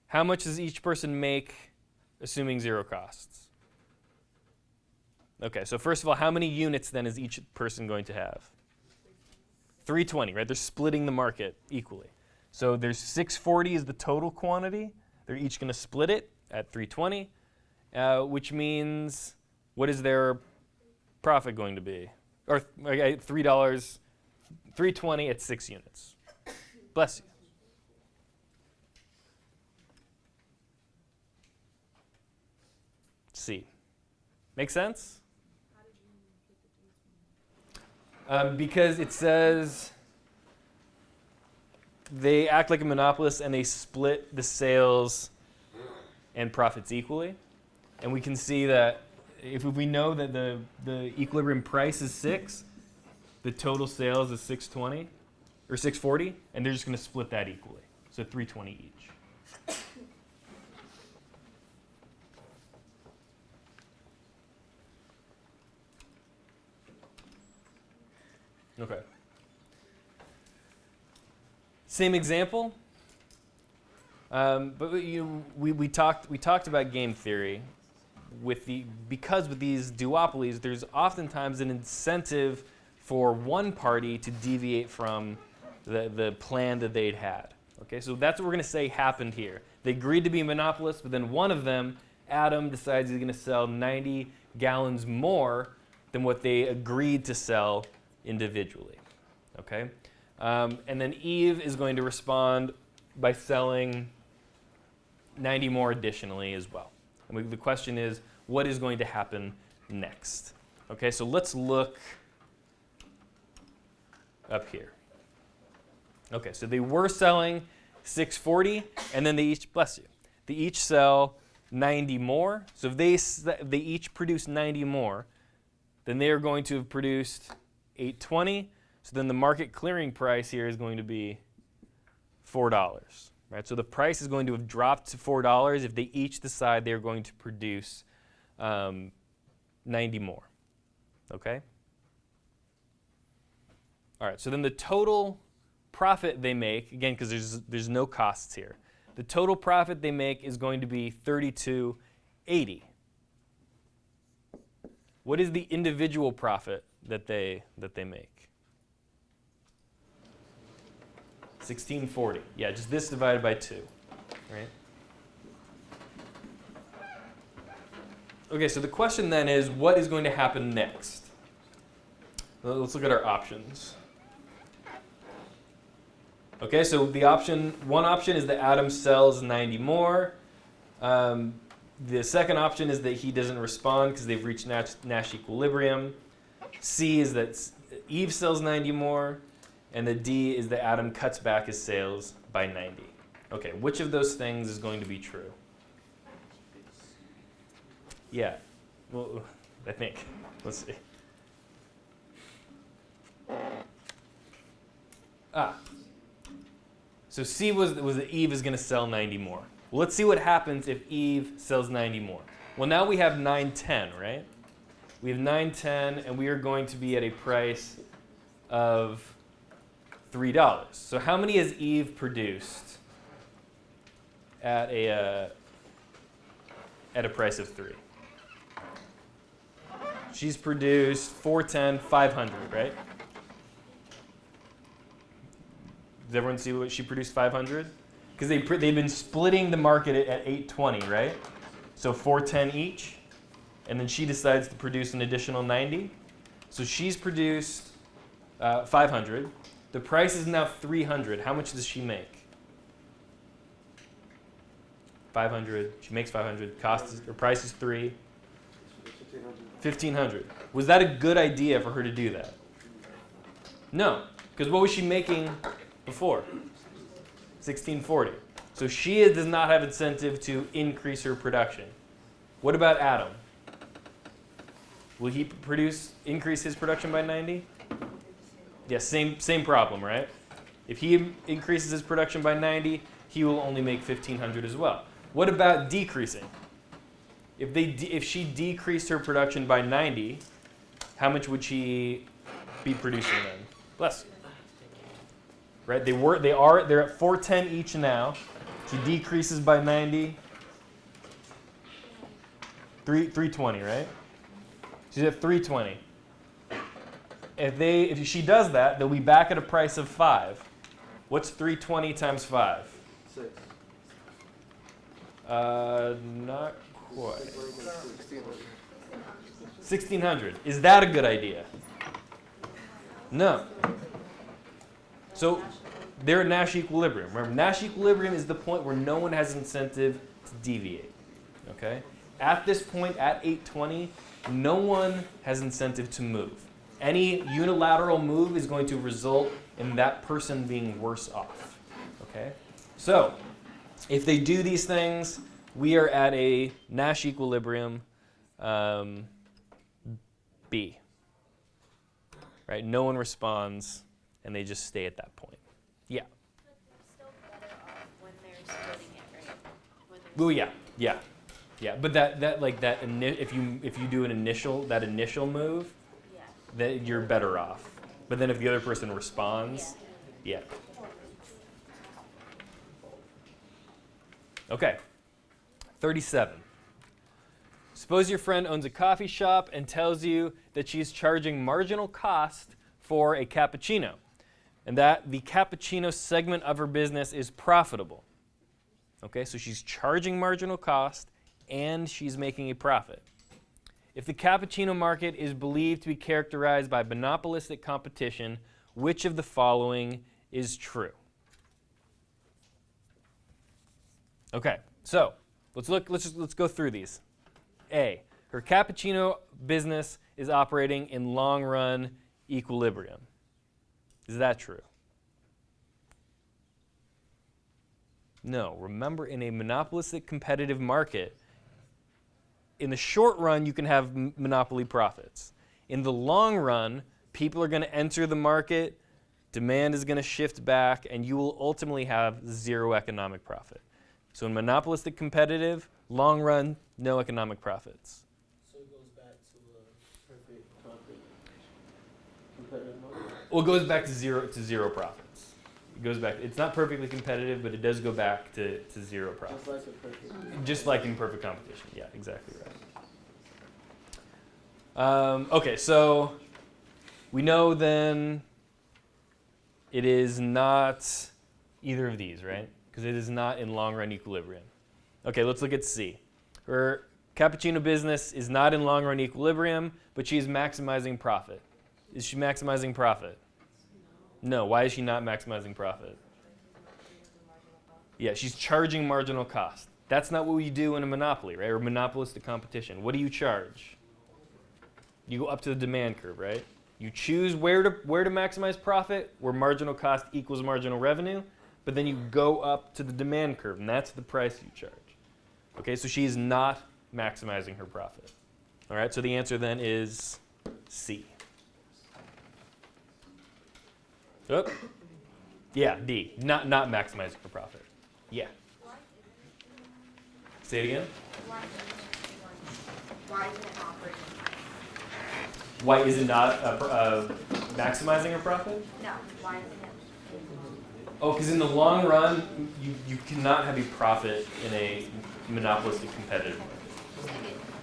how much does each person make assuming 0 costs? Okay, so first of all, how many units then is each person going to have? 320, right? They're splitting the market equally. So there's 640 is the total quantity. They're each going to split it at 320, which means what is their profit going to be? Or $3, 320 at 6 units. Bless you. C. Make sense? Because it says they act like a monopolist and they split the sales and profits equally. And we can see that if we know that the equilibrium price is 6, the total sales is 620 or 640, and they're just going to split that equally. So 320 each. Okay. Same example, but we talked about game theory. Because with these duopolies, there's oftentimes an incentive for one party to deviate from the plan that they'd had. Okay, so that's what we're going to say happened here. They agreed to be monopolists, but then one of them, Adam, decides he's going to sell 90 gallons more than what they agreed to sell individually. Okay, and then Eve is going to respond by selling 90 more additionally as well. And the question is, what is going to happen next? Okay, so let's look up here. Okay, so they were selling 640, and then they each, bless you, they each sell 90 more. So if they each produce 90 more, then they are going to have produced 820. So then the market clearing price here is going to be $4. Right? So the price is going to have dropped to $4 if they each decide they're going to produce 90 more. Okay? All right, so then the total profit they make, again, because there's no costs here, the total profit they make is going to be $32.80. What is the individual profit that they make? $16.40. Yeah, just this divided by 2, right? Okay, so the question then is, what is going to happen next? Well, let's look at our options. Okay, so one option is that Adam sells 90 more. The second option is that he doesn't respond because they've reached Nash equilibrium. C is that Eve sells 90 more, and the D is that Adam cuts back his sales by 90. Okay, which of those things is going to be true? Yeah, well, I think. Let's see. So C was that Eve is going to sell 90 more. Well, let's see what happens if Eve sells 90 more. Well, now we have 910, right? We have 910, and we are going to be at a price of $3. So how many has Eve produced at a price of 3? She's produced 410, 500, right? Does everyone see what she produced 500? Because they've been splitting the market at 820, right? So 410 each, and then she decides to produce an additional 90. So she's produced 500. The price is now 300. How much does she make? 500. She makes 500. Price is 3. 1,500. Was that a good idea for her to do that? No, because what was she making before? 1,640. So she does not have incentive to increase her production. What about Adam? Will he increase his production by 90? Yeah, same problem, right? If he increases his production by 90, he will only make 1,500 as well. What about decreasing? If she decreased her production by 90, how much would she be producing then? Less. Right? They're at 410 each now. She decreases by 90. 320, right? She's at 320. If she does that, they'll be back at a price of 5. What's 320 times 5?
6.
Not quite. 1,600. Is that a good idea? No. So they're at Nash equilibrium. Remember, Nash equilibrium is the point where no one has incentive to deviate. Okay? At this point, at 820, no one has incentive to move. Any unilateral move is going to result in that person being worse off. Okay? So, if they do these things, we are at a Nash equilibrium B. Right? No one responds, and they just stay at that point. Yeah.
But they're still better off when they're splitting it, right?
Oh yeah. But if you do that initial move,
Yeah.
that you're better off. But then if the other person responds, yeah. Okay. 37. Suppose your friend owns a coffee shop and tells you that she's charging marginal cost for a cappuccino, and that the cappuccino segment of her business is profitable. Okay, so she's charging marginal cost and she's making a profit. If the cappuccino market is believed to be characterized by monopolistic competition, which of the following is true? Okay, so let's go through these. A, her cappuccino business is operating in long-run equilibrium. Is that true? No. Remember, in a monopolistic competitive market, in the short run, you can have monopoly profits. In the long run, people are going to enter the market, demand is going to shift back, and you will ultimately have zero economic profit. So in monopolistic competitive, long run, no economic profits.
So it goes back to a perfect profit competitive market?
Well, it goes back to zero profits. It goes back. It's not perfectly competitive, but it does go back to zero profits.
Just like a perfect.
Just like in perfect competition. Yeah, exactly right. Okay, so we know then it is not either of these, right? Because it is not in long-run equilibrium. Okay, let's look at C. Her cappuccino business is not in long-run equilibrium, but she is maximizing profit. Is she maximizing profit? No. Why is she not maximizing profit? Yeah, she's charging marginal cost. That's not what we do in a monopoly, right? Or monopolistic competition. What do you charge? you go up to the demand curve, right? You choose where to maximize profit, where marginal cost equals marginal revenue, but then you go up to the demand curve, and that's the price you charge. Okay, so she is not maximizing her profit. All right, so the answer then is C. Oh. Yeah, D. Not maximizing her profit. Yeah. Say it again.
Why isn't it operating?
Why is it not maximizing her profit?
No, why isn't it?
Oh, because in the long run, you cannot have a profit in a monopolistic competitive market.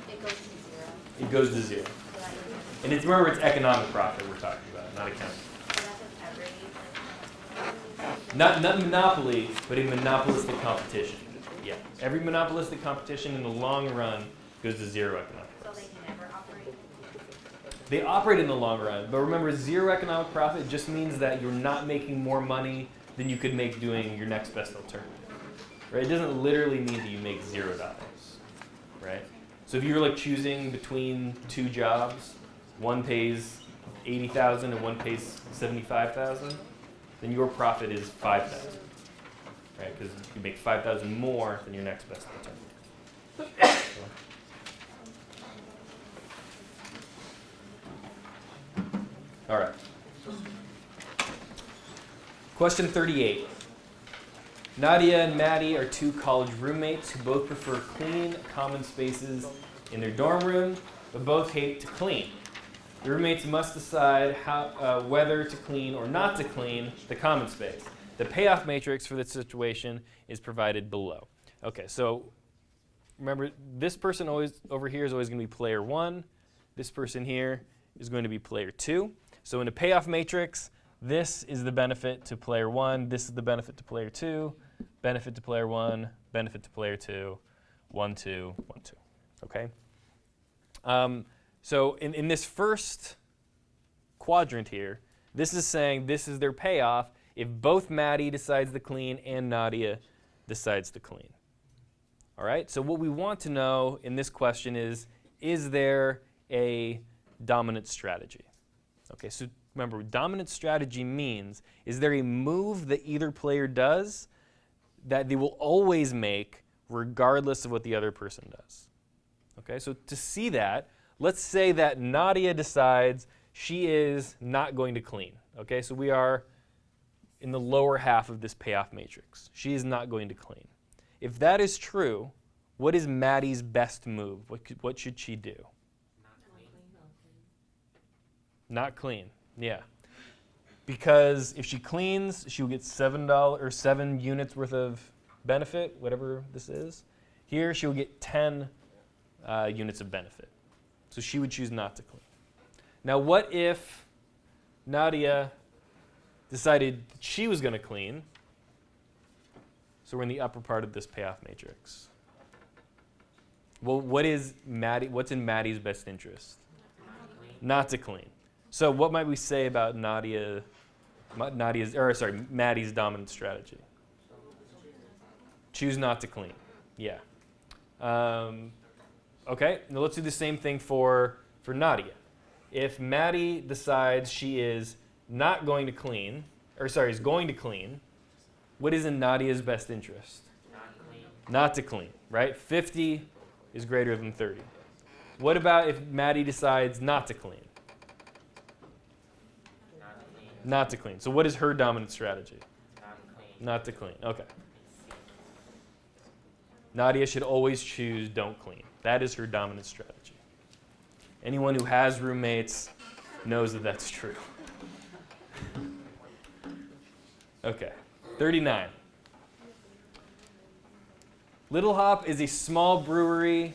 It goes to zero.
It goes to zero. And remember, it's economic profit we're talking about, not accounting. Not monopoly, but a monopolistic competition. Yeah. Every monopolistic competition in the long run goes to zero economic profit.
So they can never operate?
They operate in the long run, but remember, zero economic profit just means that you're not making more money than you could make doing your next best alternative. Right? It doesn't literally mean that you make $0. Right? So if you're like choosing between two jobs, one pays $80,000 and one pays $75,000, then your profit is $5,000. Right? Because you make $5,000 more than your next best alternative. All right. Question 38. Nadia and Maddie are two college roommates who both prefer clean common spaces in their dorm room, but both hate to clean. The roommates must decide whether to clean or not to clean the common space. The payoff matrix for this situation is provided below. Okay, so remember, this person over here is always going to be player 1. This person here is going to be player 2. So in a payoff matrix, this is the benefit to player 1, this is the benefit to player 2, benefit to player 1, benefit to player 2, 1, 2, 1, 2. Okay? So in this first quadrant here, this is saying this is their payoff if both Maddie decides to clean and Nadia decides to clean. All right? So what we want to know in this question is there a dominant strategy? Okay, so remember, dominant strategy means, is there a move that either player does that they will always make regardless of what the other person does? Okay, so to see that, let's say that Nadia decides she is not going to clean. Okay, so we are in the lower half of this payoff matrix. She is not going to clean. If that is true, what is Maddie's best move? What should she do? Not clean, yeah. Because if she cleans, she'll get $7 units worth of benefit, whatever this is. Here, she'll get 10 units of benefit. So she would choose not to clean. Now, what if Nadia decided she was going to clean? So we're in the upper part of this payoff matrix. Well, what's in Maddie's best interest? Not to clean. So what might we say about Maddie's dominant strategy? Choose not to clean. Yeah. Okay, now let's do the same thing for Nadia. If Maddie decides she is not going to clean, is going to clean, what is in Nadia's best interest? Not to clean, right? 50 is greater than 30. What about if Maddie decides not to clean? Not to clean. So what is her dominant strategy? Not to clean. Okay. Nadia should always choose don't clean. That is her dominant strategy. Anyone who has roommates knows that that's true. Okay. 39. Little Hop is a small brewery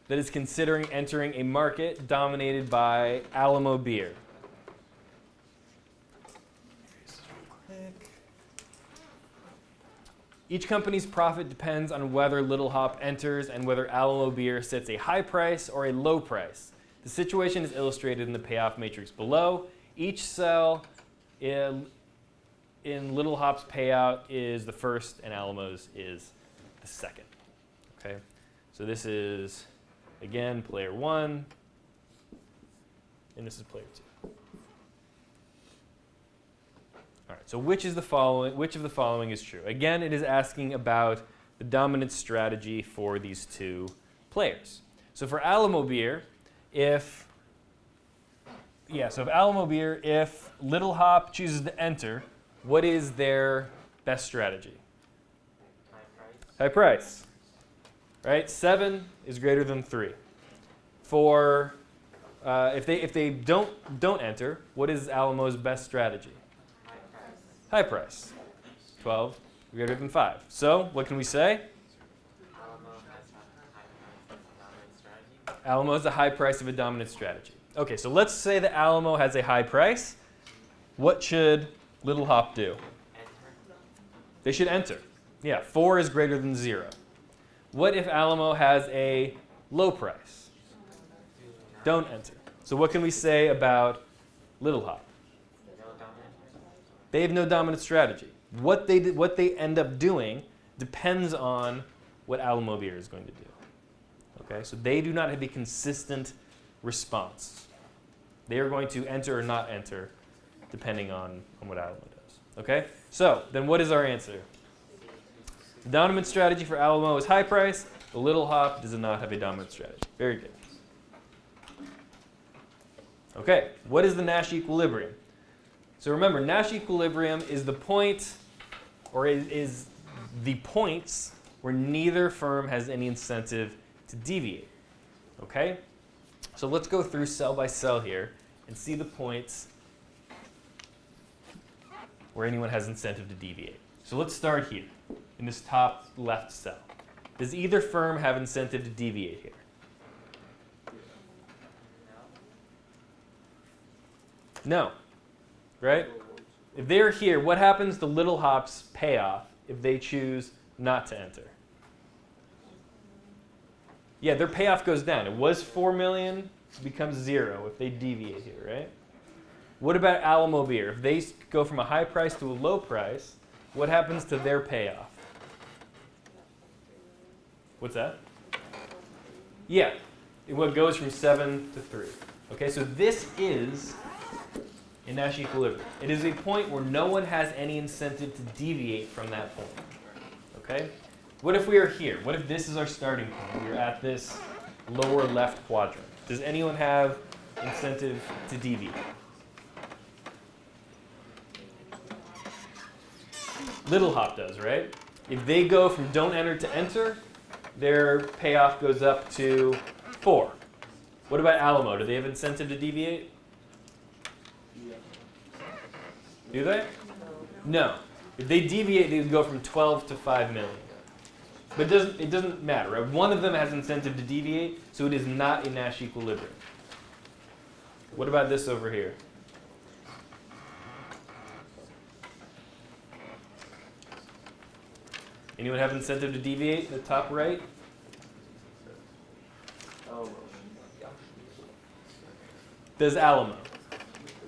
that is considering entering a market dominated by Alamo beer. Each company's profit depends on whether Little Hop enters and whether Alamo beer sets a high price or a low price. The situation is illustrated in the payoff matrix below. Each cell in Little Hop's payout is the first and Alamo's is the second. Okay, so this is, again, player 1, and this is player 2. All right, so which of the following is true? Again, it is asking about the dominant strategy for these two players. So for Alamo Beer, if Little Hop chooses to enter, what is their best strategy?
High price.
High price, right? 7 is greater than 3. For if they don't enter, what is Alamo's best strategy?
High price.
High price. 12 greater than 5. So what can we say?
Alamo has a high price of a dominant strategy.
Alamo has a high price of a dominant strategy. Okay, so let's say that Alamo has a high price. What should Little Hop do?
Enter.
They should enter. Yeah, 4 is greater than 0. What if Alamo has a low price? Don't enter. So what can we say about Little Hop?
No dominant strategy.
They have no dominant strategy. What they end up doing depends on what Alamo Beer is going to do. Okay, so they do not have a consistent response. They are going to enter or not enter depending on what Alamo does. Okay, so then what is our answer? The dominant strategy for Alamo is high price. The Little Hop does not have a dominant strategy. Very good. Okay, what is the Nash equilibrium? So remember, Nash equilibrium is the point, or is the points where neither firm has any incentive to deviate. Okay? So let's go through cell by cell here and see the points where anyone has incentive to deviate. So let's start here in this top left cell. Does either firm have incentive to deviate here? No. Right? If they're here, what happens to Little Hop's payoff if they choose not to enter? Yeah, their payoff goes down. It was 4 million, it becomes 0 if they deviate here, right? What about Alamo Beer? If they go from a high price to a low price, what happens to their payoff? What's that? Yeah, it goes from 7 to 3. Okay, so this is a Nash equilibrium. It is a point where no one has any incentive to deviate from that point. Okay? What if we are here? What if this is our starting point? We're at this lower left quadrant. Does anyone have incentive to deviate? Little Hop does, right? If they go from don't enter to enter, their payoff goes up to 4. What about Alamo? Do they have incentive to deviate? Do they? No. If they deviate, they would go from 12 to 5 million. But it doesn't matter, right? One of them has incentive to deviate, so it is not a Nash equilibrium. What about this over here? Anyone have incentive to deviate? The top right?
Alamo.
Does Alamo?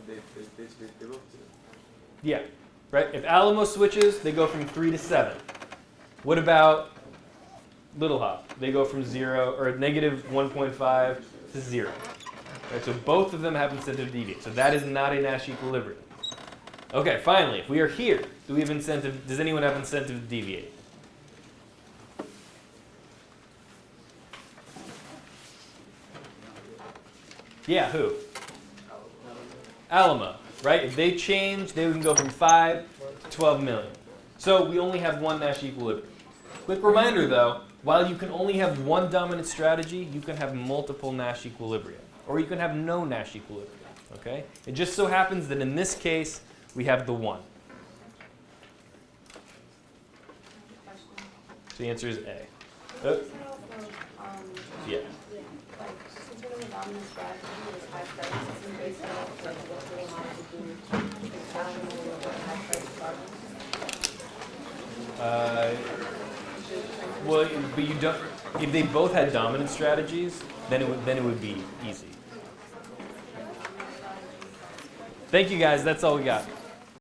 They both do.
Yeah, right? If Alamo switches, they go from 3 to 7. What about Little Hop? They go from 0 or negative 1.5 to 0. Right, so both of them have incentive to deviate. So that is not a Nash equilibrium. Okay, finally, if we are here, do we have incentive? Does anyone have incentive to deviate? Yeah, who? Alamo, right? If they change, they can go from 5 to 12 million. So we only have one Nash equilibrium. Quick reminder though, while you can only have one dominant strategy, you can have multiple Nash equilibria. Or you can have no Nash equilibria, okay? It just so happens that in this case, we have the 1. So the answer is A. Yeah.
Considering the dominant strategy is high price, isn't based off like what they want to do, like Alamo or high price products?
Well, but you don't. If they both had dominant strategies, then it would be easy. Thank you guys. That's all we got.